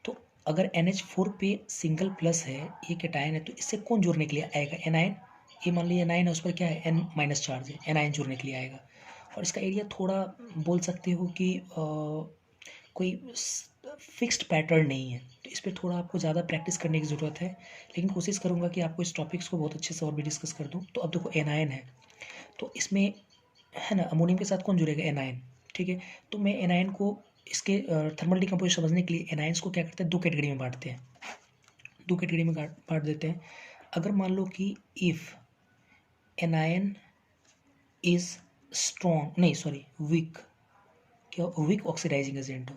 तो अगर NH4 पे सिंगल प्लस है, ये कैटायन है, तो इससे कौन जुड़ने के लिए आएगा, एनायन। ये मान लीजिए एनायन है, उस पर क्या है, N माइनस चार्ज है, एनायन जुड़ने के लिए आएगा। और इसका एरिया थोड़ा बोल सकते हो कि कोई फिक्स्ड पैटर्न नहीं है, तो इस पर थोड़ा आपको ज़्यादा प्रैक्टिस करने की ज़रूरत है, लेकिन कोशिश करूँगा कि आपको इस टॉपिक्स को बहुत अच्छे से और भी डिस्कस कर दूँ। तो अब देखो एनायन है, तो इसमें है ना, अमोनियम के साथ कौन जुड़ेगा, एनायन। ठीक है, तो मैं एनायन को इसके थर्मल डिकम्पोजिशन समझने के लिए एनायंस को क्या करते हैं, दो कैटेगरी में बांटते हैं, दो कैटेगरी में बांट देते हैं। अगर मान लो कि इफ़ एनायन इज स्ट्रॉन्ग, नहीं सॉरी वीक, क्या वीक ऑक्सीडाइजिंग एजेंट हो।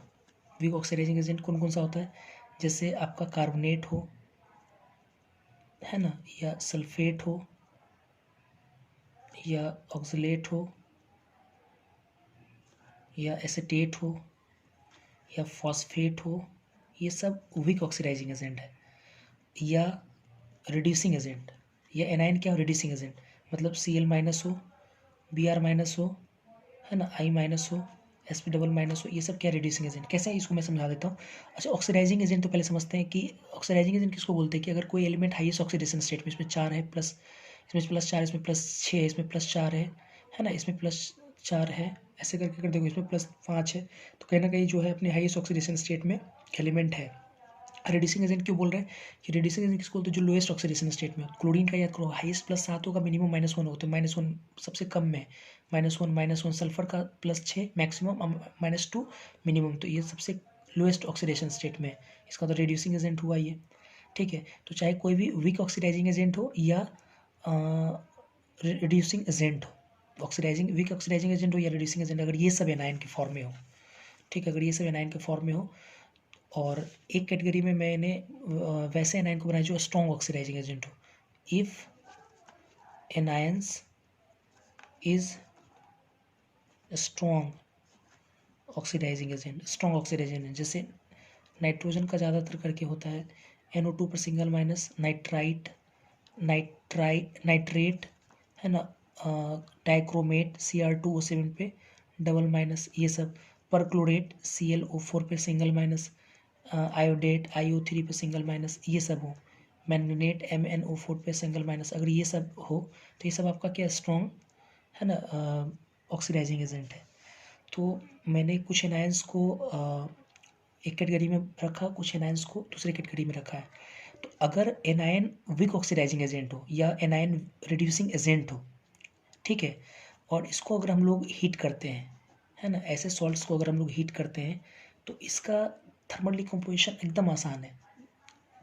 वीक ऑक्सीडाइजिंग एजेंट कौन कौन सा होता है, जैसे आपका कार्बोनेट हो, है ना, या सल्फेट हो, या ऑक्सलेट हो, या एसीटेट हो, या फॉस्फेट हो, ये सब वीक ऑक्सीडाइजिंग एजेंट है। या रिड्यूसिंग एजेंट, या एनायन क्या हो, रिड्यूसिंग एजेंट, मतलब Cl माइनस हो, Br माइनस हो, है ना, I माइनस हो, Sp डबल माइनस हो, ये सब क्या, रिड्यूसिंग एजेंट। कैसे है इसको मैं समझा देता हूँ। अच्छा, ऑक्सीडाइजिंग एजेंट तो पहले समझते हैं कि ऑक्सीडाइजिंग एजेंट किसको बोलते हैं, कि अगर कोई एलिमेंट हाईएस्ट ऑक्सीडेशन स्टेट में, इसमें 4 है प्लस, इसमें प्लस 4, इसमें प्लस 6 है, इसमें प्लस 4 है ना, इसमें प्लस 4 है, ऐसे करके कर देखो, इसमें प्लस 5 है, तो कहीं ना कहीं जो है अपने हाईएस्ट ऑक्सीडेशन स्टेट में एलिमेंट है। रिड्यूसिंग एजेंट क्यों बोल रहे हैं, कि रिड्यूसिंग एजेंट किसको बोलते हैं, जो लोएस्ट ऑक्सीडेशन स्टेट में। क्लोरीन का याद करो, हाईएस्ट प्लस 7 होगा, मिनिमम -1 होता है, -1 सबसे कम में, -1 सल्फर का +6 मैक्सिमम, -2 मिनिमम, तो ये सबसे लोएस्ट ऑक्सीडेशन स्टेट में, इसका तो रिड्यूसिंग एजेंट हुआ ये। ठीक है, तो चाहे कोई भी वीक ऑक्सीडाइजिंग एजेंट हो या रिड्यूसिंग एजेंट हो, ऑक्सीडाइजिंग वीक ऑक्सीडाइजिंग एजेंट हो या रिड्यूसिंग एजेंट, अगर ये सब एनायन के फॉर्म में हो, ठीक है, अगर ये सब एनायन के फॉर्म में हो। और एक कैटेगरी में मैंने वैसे एनायन को बनाया जो स्ट्रॉन्ग ऑक्सीडाइजिंग एजेंट हो। If anions is strong oxidising agent, strong oxidising agent, जैसे नाइट्रोजन का ज़्यादातर करके होता है, NO2 पर सिंगल माइनस, नाइट्रेट, है ना, डाइक्रोमेट Cr2O7 पे डबल माइनस, ये सब, परक्लोरेट ClO4 पे सिंगल माइनस, आयोडेट IO3 पे सिंगल माइनस, ये सब हो, मैंगनेट MnO4 पे सिंगल माइनस, अगर ये सब हो तो ये सब आपका क्या, स्ट्रॉन्ग, है ना, ऑक्सीडाइजिंग एजेंट है। तो मैंने कुछ एनायंस को एक कैटेगरी में रखा, कुछ एनायंस को दूसरे कैटेगरी में रखा है। तो अगर एनायन वीक ऑक्सीडाइजिंग एजेंट हो या एनायन रिड्यूसिंग एजेंट हो, ठीक है, और इसको अगर हम लोग हीट करते हैं, है ना, ऐसे सॉल्ट्स को अगर हम लोग हीट करते हैं, तो इसका थर्मल डिकम्पोजिशन एकदम आसान है।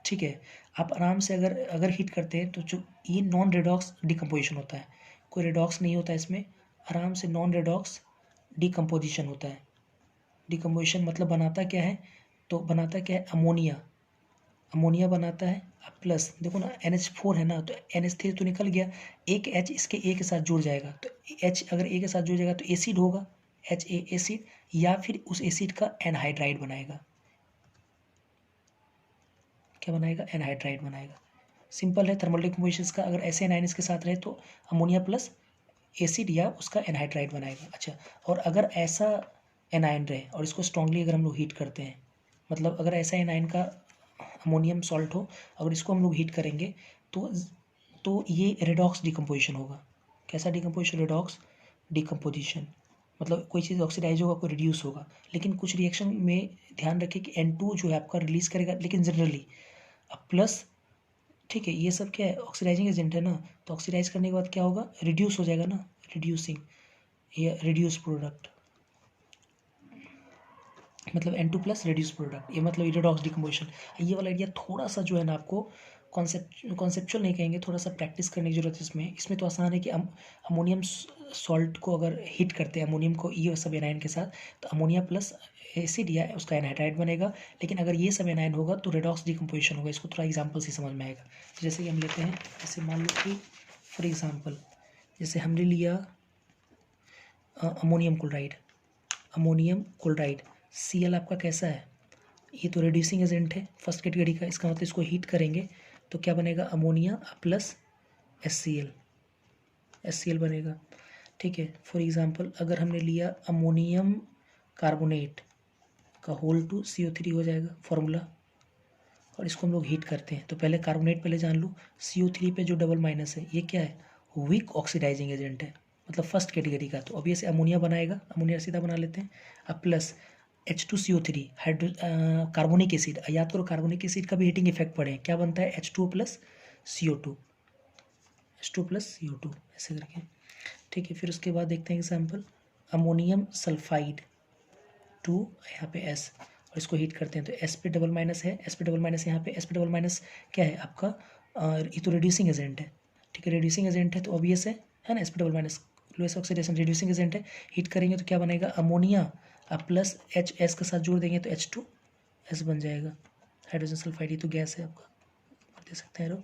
ठीक है, आप आराम से अगर हीट करते हैं तो जो ये नॉन रेडॉक्स डिकम्पोजिशन होता है, कोई रेडॉक्स नहीं होता है इसमें, आराम से नॉन रेडॉक्स डिकम्पोजिशन होता है। डिकम्पोजिशन मतलब बनाता क्या है, तो बनाता क्या है, अमोनिया, अमोनिया बनाता है। अब प्लस देखो ना, NH4 है ना, तो NH3 तो निकल गया, एक H इसके A के साथ जुड़ जाएगा, तो H अगर A के साथ जुड़ जाएगा तो एसिड होगा, HA एसिड, या फिर उस एसिड का एनहाइड्राइड बनाएगा, क्या बनाएगा, एनहाइड्राइड बनाएगा। सिंपल है थर्मल डिकम्पोजिशन का, अगर ऐसे एनायन इसके साथ रहे तो अमोनिया प्लस एसिड या उसका एनहाइड्राइड बनाएगा। अच्छा, और अगर ऐसा एनायन रहे और इसको स्ट्रांगली अगर हम लोग हीट करते हैं, मतलब अगर ऐसा एनायन का अमोनियम सॉल्ट हो, अगर इसको हम लोग हीट करेंगे तो ये रेडॉक्स डिकम्पोजिशन होगा। कैसा डिकम्पोजिशन, रेडॉक्स डिकम्पोजिशन, मतलब कोई चीज़ ऑक्सीडाइज होगा, कोई रिड्यूस होगा, लेकिन कुछ रिएक्शन में ध्यान रखें कि N2 जो है आपका रिलीज करेगा, लेकिन जनरली अब प्लस, ठीक है, ये सब क्या है, ऑक्सीडाइजिंग एजेंट है ना, तो ऑक्सीडाइज करने के बाद क्या होगा, रिड्यूस हो जाएगा ना, रिड्यूसिंग या रिड्यूस प्रोडक्ट, मतलब N2 प्लस रिड्यूस प्रोडक्ट, ये मतलब रेडॉक्स डिकम्पोजिशन। ये वाला आइडिया थोड़ा सा जो है ना, आपको कॉन्सेप्चुअल नहीं कहेंगे, थोड़ा सा प्रैक्टिस करने की जरूरत है इसमें तो आसान है कि अमोनियम सॉल्ट को अगर हीट करते हैं, अमोनियम को ये सब एनायन के साथ, तो अमोनिया प्लस एसिड या उसका एनहाइड्राइड बनेगा, लेकिन अगर ये सब एनायन होगा तो रेडॉक्स डिकम्पोजिशन होगा। इसको थोड़ा एग्जाम्पल से समझ में आएगा। जैसे कि हम लेते हैं, जैसे मान लो कि फॉर एग्जाम्पल जैसे हमने लिया ammonium chloride, ammonium chloride Cl आपका कैसा है, ये तो रिड्यूसिंग एजेंट है फर्स्ट कैटेगरी का, इसका मतलब इसको हीट करेंगे तो क्या बनेगा, अमोनिया प्लस HCl बनेगा। ठीक है, फॉर एग्जांपल अगर हमने लिया अमोनियम कार्बोनेट का होल टू CO3 हो जाएगा फॉर्मूला, और इसको हम लोग हीट करते हैं। तो पहले कार्बोनेट पहले जान लो, CO3 पे जो डबल माइनस है ये क्या है, वीक ऑक्सीडाइजिंग एजेंट है, मतलब फर्स्ट कैटेगरी का। तो अब ये से अमोनिया बनाएगा, अमोनिया सीधा बना लेते हैं। अब प्लस H2CO3 कार्बोनिक एसिड, याद करो कार्बोनिक एसिड का भी हीटिंग इफेक्ट पड़े, क्या बनता है H2 plus CO2, H2 plus CO2 ऐसे करके। ठीक है, फिर उसके बाद देखते हैं एग्जाम्पल, अमोनियम सल्फाइड 2 यहाँ पे S, और इसको हीट करते हैं। तो S पे डबल माइनस है, S पे डबल माइनस, यहाँ पे S पे डबल माइनस क्या है आपका, ये तो रिड्यूसिंग एजेंट है। ठीक है, रिड्यूसिंग एजेंट है तो ऑब्वियस है ना, S पे double minus lowest oxidation reducing agent है। हीट करेंगे तो क्या बनेगा, अमोनिया अब प्लस HS के साथ जोड़ देंगे तो H2S बन जाएगा, हाइड्रोजन सल्फाइड। ये तो गैस है आपका, दे सकते हैं लोग।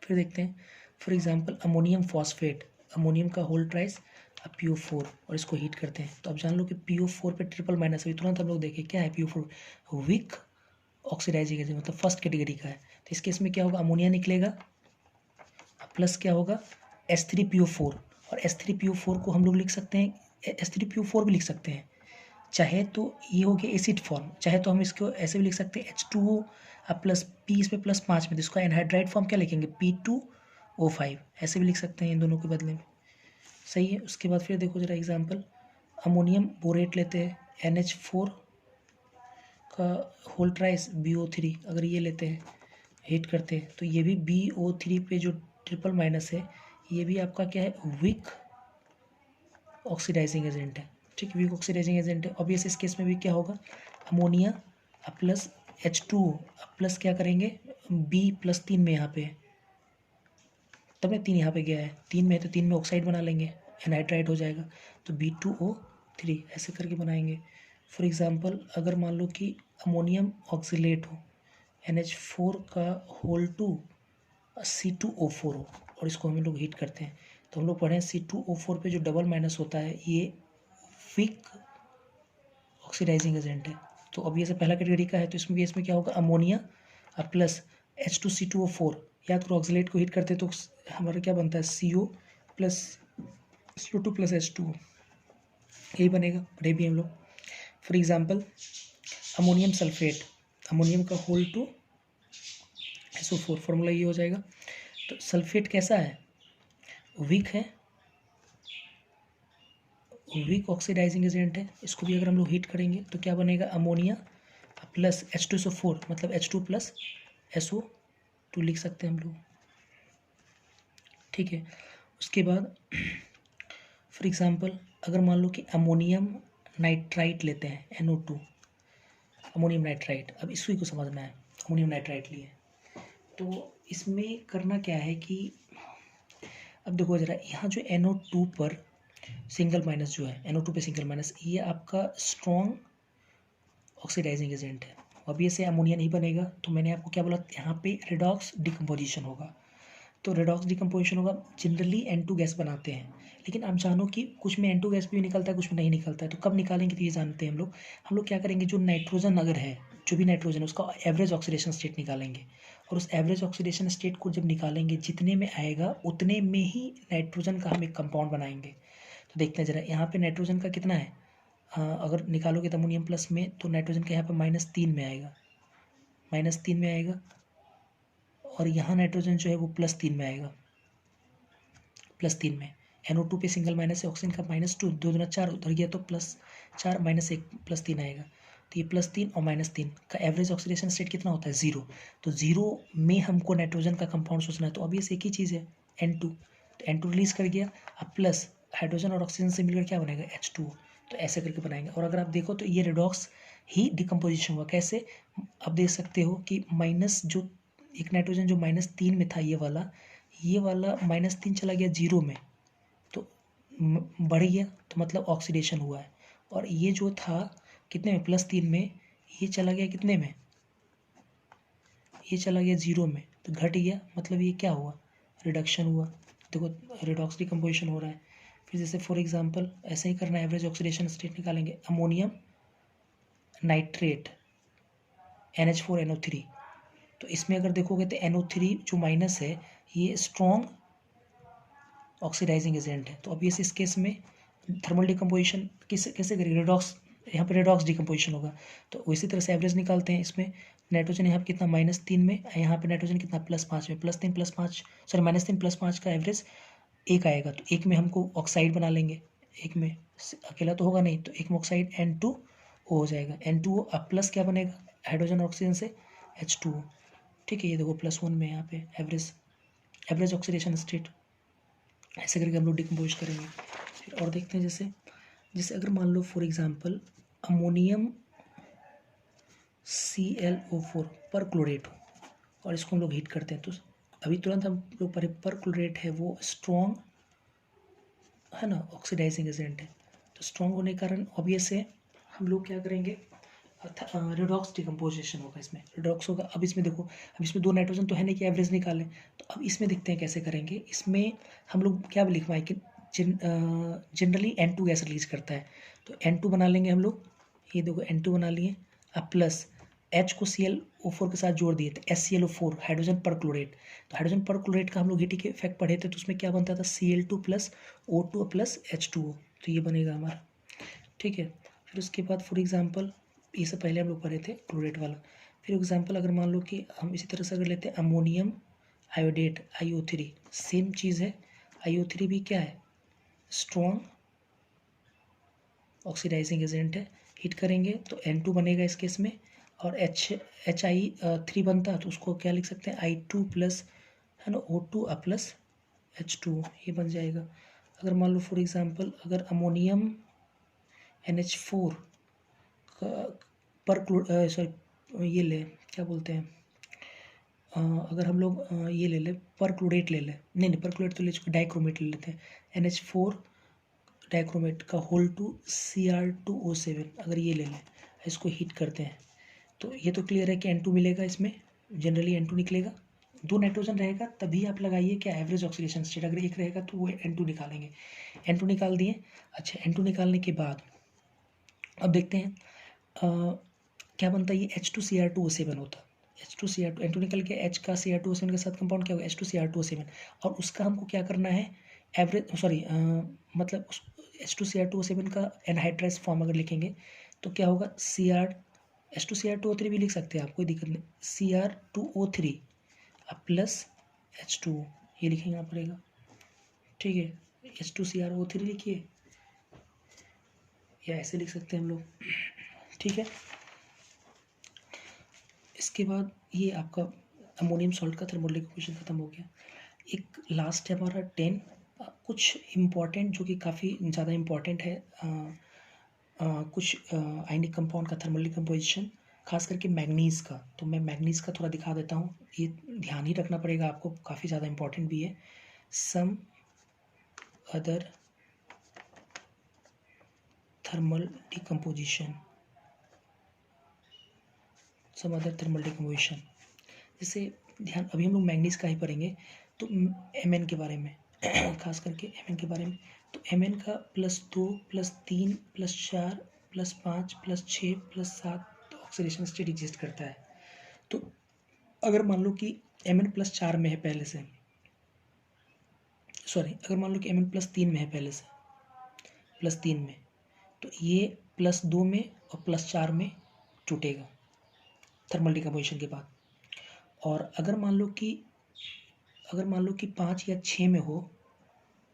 फिर देखते हैं for example ammonium phosphate, ammonium का होल ट्राइस अब PO4, और इसको हीट करते हैं। तो अब जान लो कि PO4 पे ट्रिपल माइनस है, तुरंत हम लोग देखें क्या है PO4, वीक ऑक्सीडाइजिंग एजेंट, मतलब फर्स्ट कैटेगरी का है। तो इस केस में क्या होगा, अमोनिया निकलेगा प्लस क्या होगा H3PO4, और H3PO4 को हम लोग लिख सकते हैं, H3PO4 भी लिख सकते हैं, चाहे तो ये हो गया एसिड फॉर्म, चाहे तो हम इसको ऐसे भी लिख सकते हैं H2O अब प्लस P इस पे प्लस 5 में, तो इसका एनहाइड्राइड फॉर्म क्या लिखेंगे P2O5, ऐसे भी लिख सकते हैं इन दोनों के बदले में। सही है। उसके बाद फिर देखो जरा एग्जांपल, अमोनियम बोरेट लेते हैं NH4 का होल ट्राइस BO3, अगर ये लेते हैं हीट करते हैं तो ये भी BO3 पे जो ट्रिपल माइनस है ये भी आपका क्या है, वीक ऑक्सीडाइजिंग एजेंट है। ठीक, वीक ऑक्सीडाइजिंग एजेंट है। ऑब्वियस इस केस में भी क्या होगा, अमोनिया प्लस H2O प्लस क्या करेंगे B प्लस 3 में, यहाँ पे तब में 3 यहाँ पे गया है, 3 में है तो 3 में ऑक्साइड बना लेंगे, एनहाइड्राइड हो जाएगा, तो B2O3 ऐसे करके बनाएंगे। फॉर एग्जांपल अगर मान लो कि अमोनियम ऑक्सीलेट हो, NH4 का होल टू C2O4 हो, और इसको हम लोग हीट करते हैं। तो हम लोग पढ़े C2O4 पे जो डबल माइनस होता है ये वीक ऑक्सीडाइजिंग एजेंट है। तो अब ये से पहला कैटेगरी का है, तो इसमें क्या होगा, अमोनिया प्लस H2C2O4, या तो ऑक्सीलेट को हीट करते तो हमारा क्या बनता है CO plus CO2 plus H2O, यही बनेगा, पढ़े भी हम लोग। For example ammonium sulphate, ammonium का होल टू SO4, फॉर्मूला ये हो जाएगा। तो सल्फेट कैसा है, वीक है, वीक ऑक्सीडाइजिंग एजेंट है। इसको भी अगर हम लोग हीट करेंगे तो क्या बनेगा, अमोनिया प्लस H2SO4 मतलब H2 प्लस SO2 लिख सकते हैं हम लोग। ठीक है, उसके बाद फॉर एग्जांपल अगर मान लो कि अमोनियम नाइट्राइट लेते हैं NO2, अमोनियम नाइट्राइट, अब इसी को समझना है, अमोनियम नाइट्राइट लिए तो इसमें करना क्या है कि अब देखो जरा, यहाँ जो NO2 पर सिंगल माइनस जो है, NO2 पे सिंगल माइनस, ये आपका स्ट्रॉन्ग ऑक्सीडाइजिंग एजेंट है। अब ये से अमोनिया नहीं बनेगा, तो मैंने आपको क्या बोला, यहाँ पे रेडॉक्स डिकम्पोजिशन होगा। तो रेडॉक्स डिकम्पोजिशन होगा, जनरली N2 गैस बनाते हैं, लेकिन आप जानो कि कुछ में N2 गैस भी निकलता है, कुछ में नहीं निकलता है। तो कब निकालेंगे तो ये जानते हैं हम लोग क्या करेंगे, जो नाइट्रोजन अगर है, जो भी नाइट्रोजन है उसका एवरेज ऑक्सीडेशन स्टेट निकालेंगे, और उस एवरेज ऑक्सीडेशन स्टेट को जब निकालेंगे जितने में आएगा उतने में ही नाइट्रोजन का हम एक कंपाउंड बनाएंगे। तो देखते हैं जरा, यहाँ पे नाइट्रोजन का कितना है, अगर निकालोगे तो अमोनियम प्लस में, तो नाइट्रोजन का यहाँ पर -3 में आएगा, -3 में आएगा, और यहाँ नाइट्रोजन जो है वो +3 में आएगा, +3 में। NO2 पे सिंगल माइनस है, ऑक्सीजन का -2, 2 दूना 4 उधर गया तो +4 -1 +3 आएगा। तो ये +3 और -3 का एवरेज ऑक्सीडेशन स्टेट कितना होता है, 0। तो 0 में हमको नाइट्रोजन का कंपाउंड सोचना है, तो अब ये एक ही चीज़ है N2, तो N2 रिलीज कर गया, अब प्लस हाइड्रोजन और ऑक्सीजन से मिलकर क्या बनेगा H2O, तो ऐसे करके बनाएंगे। और अगर आप देखो तो ये रेडॉक्स ही डिकम्पोजिशन हुआ, कैसे, आप देख सकते हो कि माइनस जो एक नाइट्रोजन जो -3 में था, ये वाला -3 चला गया 0 में, तो बढ़ गया, तो मतलब ऑक्सीडेशन हुआ है। और ये जो था कितने में, +3 में, ये चला गया कितने में, ये चला गया 0 में, तो घट गया, मतलब ये क्या हुआ, रिडक्शन हुआ। देखो रेडॉक्स डिकम्पोजिशन हो रहा है। फिर जैसे फॉर एग्जांपल ऐसे ही करना है, एवरेज ऑक्सीडेशन स्टेट निकालेंगे, अमोनियम नाइट्रेट NH4NO3, तो इसमें अगर देखोगे तो NO3 जो माइनस है ये स्ट्रॉन्ग ऑक्सीडाइजिंग एजेंट है। तो अब इस केस में थर्मल डिकम्पोजिशन कैसे करेंगे, रेडॉक्स, यहाँ पे रेडॉक्स डिकम्पोजिशन होगा। तो इसी तरह से एवरेज निकालते हैं। इसमें नाइट्रोजन यहाँ पे कितना -3 में, यहाँ पे नाइट्रोजन कितना +5 में, +3 +5 सॉरी -3 +5 का एवरेज 1 आएगा। तो एक में हमको ऑक्साइड बना लेंगे, एक में अकेला तो होगा नहीं, तो एक में ऑक्साइड N2O हो जाएगा। N2O अब प्लस क्या बनेगा हाइड्रोजन और ऑक्सीजन से H2O। ठीक है, ये देखो +1 में यहाँ पे एवरेज ऑक्सीडेशन स्टेट। ऐसे करके हम लोग डिकम्पोज करेंगे। फिर और देखते हैं, जैसे जैसे अगर मान लो फॉर एग्जांपल अमोनियम ClO4 पर क्लोरेट हो और इसको हम लोग हीट करते हैं, तो अभी तुरंत हम लोग पर क्लोरेट है वो स्ट्रॉन्ग है ना, ऑक्सीडाइजिंग एजेंट है। तो स्ट्रॉन्ग होने के कारण ऑब्वियस है हम लोग क्या करेंगे, रेडॉक्स डिकम्पोजिशन होगा, इसमें रेडॉक्स होगा। अब इसमें देखो, अब इसमें 2 नाइट्रोजन तो है नहीं कि एवरेज निकालें, तो अब इसमें देखते हैं कैसे करेंगे। इसमें हम लोग क्या लिखवाएं कि जनरली N2 गैस रिलीज करता है, तो N2 बना लेंगे हम लोग। ये देखो N2 बना लिए, अब प्लस H को ClO4 के साथ जोड़ दिए तो HClO4 हाइड्रोजन पर क्लोरेट। तो हाइड्रोजन पर क्लोरेट का हम लोग हीटिंग इफेक्ट पढ़े थे, तो उसमें क्या बनता था Cl2 + O2 + H2O। तो ये बनेगा हमारा। ठीक है, फिर उसके बाद फॉर एग्जांपल ये सब पहले हम लोग पढ़े थे क्लोरेट वाला। फिर एग्जांपल अगर मान लो कि हम इसी तरह से अगर लेते हैं अमोनियम आयोडेट IO3, सेम चीज़ है। IO3 भी क्या है, स्ट्रॉन्ग ऑक्सीडाइजिंग एजेंट है। हीट करेंगे तो N2 बनेगा इस केस में, और HI3 बनता तो उसको क्या लिख सकते हैं I2 प्लस है ना O2 प्लस H2, ये बन जाएगा। अगर मान लो फॉर एग्जांपल अगर अमोनियम NH4 पर सॉरी ये ले, क्या बोलते हैं, अगर हम लोग ये ले लें पर क्लोरेट ले लें, नहीं पर क्लोरेट तो ले चुके, डाइक्रोमेट ले लेते हैं। NH4 डाइक्रोमेट का होल टू Cr2O7, अगर ये ले लें, इसको हीट करते हैं, तो ये तो क्लियर है कि N2 मिलेगा। इसमें जनरली N2 निकलेगा। 2 नाइट्रोजन रहेगा तभी आप लगाइए क्या एवरेज ऑक्सीडेशन स्टेट, अगर एक रहेगा तो वो N2 निकालेंगे। N2 निकाल दिए। अच्छा, N2 निकालने के बाद अब देखते हैं क्या बनता है, ये H2Cr2O7 होता है। H2Cr2 N2 निकल के H का Cr2O7 के साथ कंपाउंड क्या होगा H2Cr2O7, और उसका हमको क्या करना है एवरेज सॉरी मतलब H2Cr2O7 का एनहाइड्राइज फॉर्म अगर लिखेंगे तो क्या होगा H2Cr2O3 भी लिख सकते हैं आप, कोई दिक्कत नहीं। Cr2O3 प्लस H2O ये लिखेंगे पड़ेगा। ठीक है, H2Cr2O3 लिखिए, या ऐसे लिख सकते हैं हम लोग। ठीक है, इसके बाद ये आपका अमोनियम सॉल्ट का थर्मल डिकम्पोजिशन खत्म हो गया। एक लास्ट है हमारा 10, कुछ इम्पॉर्टेंट जो कि काफ़ी ज़्यादा इम्पॉर्टेंट है, कुछ आयनिक कंपाउंड का थर्मल डिकम्पोजिशन, खास करके मैग्नीज का। तो मैं मैग्नीज का थोड़ा दिखा देता हूँ, ये ध्यान ही रखना पड़ेगा आपको, काफ़ी ज़्यादा इम्पॉर्टेंट भी है। Some other thermal decomposition, some other thermal decomposition, जैसे ध्यान अभी हम लोग मैग्नीज का ही पढ़ेंगे, तो Mn के बारे में खास करके Mn के बारे में। तो Mn का +2 +3 +4 +5 +6 +7 ऑक्सीडेशन स्टेट एग्जिस्ट करता है। तो अगर मान लो कि Mn +4 में है पहले से, सॉरी अगर मान लो कि Mn +3 में है पहले से, +3 में, तो ये +2 में और +4 में टूटेगा थर्मल डिकम्पोजिशन के बाद। और अगर मान लो कि 5 या 6 में हो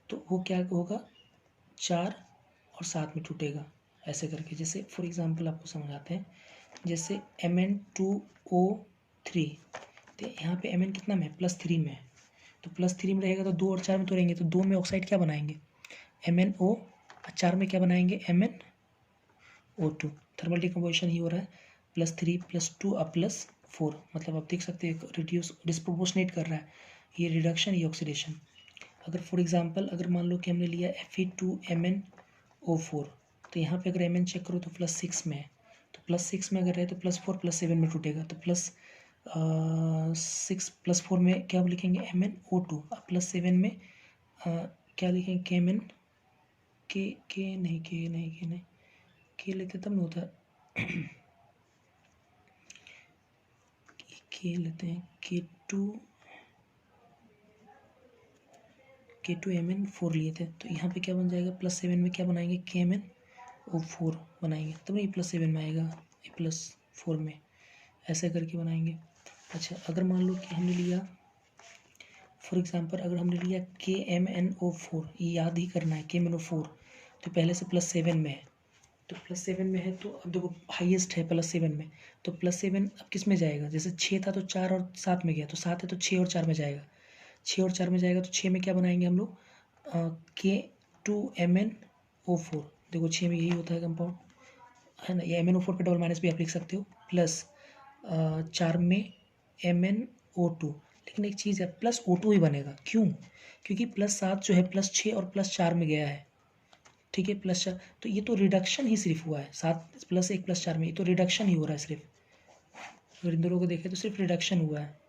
तो वो क्या होगा 4 और 7 में टूटेगा, ऐसे करके। जैसे फॉर एग्जांपल आपको समझाते हैं, जैसे Mn2O3, तो यहाँ पे Mn कितना में है +3 में है, तो +3 में रहेगा तो 2 और 4 में तो रहेंगे, तो 2 में ऑक्साइड क्या बनाएंगे MnO, 4 में क्या बनाएंगे MnO2। थर्मल डिकम्पोजिशन ही हो रहा है, +3 +2 +4, मतलब आप देख सकते हैं रिड्यूस डिस्प्रोपोर्शनेट कर रहा है, ये रिडक्शन ये ऑक्सीडेशन। अगर फॉर एग्जांपल अगर मान लो कि हमने लिया Fe2MnO4, तो यहाँ पे अगर Mn चेक करो तो +6 में है, तो +6 में अगर रहे तो +4 +7 में टूटेगा, तो +6 +4 में क्या लिखेंगे MnO2, अब +7 में क्या लिखेंगे Kmn, के नहीं के लेते तब नहीं होता के लेते हैं K2Mn4 लिए थे, तो यहाँ पे क्या बन जाएगा, +7 में क्या बनाएंगे, KMnO4 बनाएंगे, तब ये +7 में आएगा, ये +4 में, ऐसे करके बनाएंगे। अच्छा, अगर मान लो कि हमने लिया फॉर एग्जांपल, अगर हमने लिया KMnO4, ये याद ही करना है, KMnO4 तो पहले से +7 में है, तो +7 में है, तो अब देखो हाईएस्ट है +7 में, तो +7 अब किस में जाएगा, जैसे 6 था तो 4 और 7 में गया, तो 7 है तो 6 और 4 में जाएगा, 6 और 4 में जाएगा, तो 6 में क्या बनाएंगे हम लोग, K2MnO4, देखो 6 में यही होता है कंपाउंड, है ना, ये MnO4 का डबल माइनस भी आप लिख सकते हो, प्लस 4 में MnO2, लेकिन एक चीज़ है, +O2 ही बनेगा, क्यों, क्योंकि +7 जो है +6 और +4 में गया है, ठीक है, +4, तो ये तो रिडक्शन ही सिर्फ हुआ है, 7 +1 +4 में, ये तो रिडक्शन ही हो रहा है सिर्फ, अगर इन दोनों को देखें तो सिर्फ रिडक्शन हुआ है,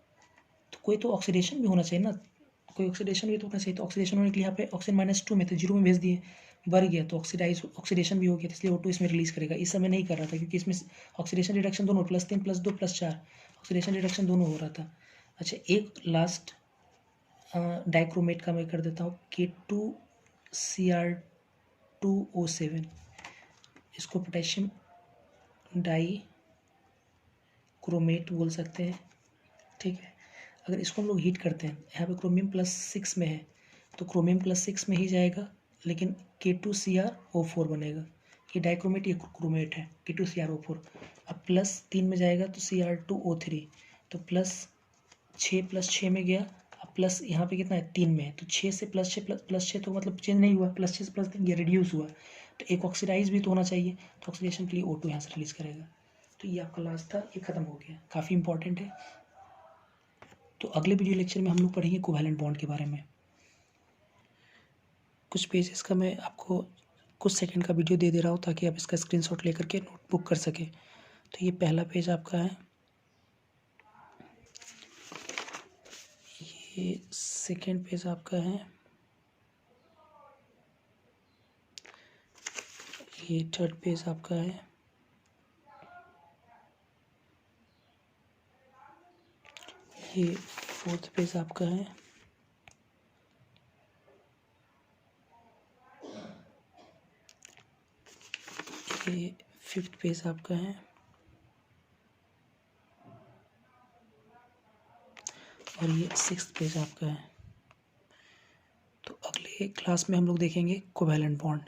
तो कोई तो ऑक्सीडेशन भी होना चाहिए ना, कोई ऑक्सीडेशन भी तो होना चाहिए, तो ऑक्सीडेशन होने के लिए यहाँ पे ऑक्सीजन -2 में थे, 0 में भेज दिए, बढ़ गया, तो ऑक्सीडेशन भी हो गया, इसलिए O2 इसमें रिलीज करेगा, इस समय नहीं कर रहा था, क्योंकि इसमें ऑक्सीडेशन रिडक्शन दोनों +3 +2 +4 ऑक्सीडेशन रिडक्शन दोनों हो रहा था। अच्छा, एक लास्ट डाइक्रोमेट का मैं कर देता हूँ, K2Cr2O7, इसको पोटेशियम डाई क्रोमेट बोल सकते हैं, ठीक है। अगर इसको हम लोग हीट करते हैं, यहाँ पे क्रोमियम +6 में है, तो क्रोमियम +6 में ही जाएगा, लेकिन K2Cr O4 बनेगा, ये डाइक्रोमेट, ये क्रोमेट है, K2Cr O4, अब +3 में जाएगा तो Cr2O3, तो +6 में गया, अब प्लस यहाँ पे कितना है, 3 में है, तो 6 से +6 तो मतलब चेंज नहीं हुआ, +6 से +3 ये रिड्यूस हुआ, तो एक ऑक्सीडाइज भी तो होना चाहिए, तो ऑक्सीडेशन के लिए O2 यहाँ से रिलीज करेगा, तो ये आपका लास्ट था, ये खत्म हो गया, काफ़ी इंपॉर्टेंट है। तो अगले वीडियो लेक्चर में हम लोग पढ़ेंगे कोवैलेंट बॉन्ड के बारे में। कुछ पेजेस का मैं आपको कुछ सेकंड का वीडियो दे रहा हूँ, ताकि आप इसका स्क्रीनशॉट लेकर के नोटबुक कर सके। तो ये पहला पेज आपका है, ये सेकंड पेज आपका है, ये थर्ड पेज आपका है, ये फोर्थ पेज आपका है, ये फिफ्थ पेज आपका है, और ये सिक्स्थ पेज आपका है। तो अगले क्लास में हम लोग देखेंगे कोवैलेंट बॉन्ड।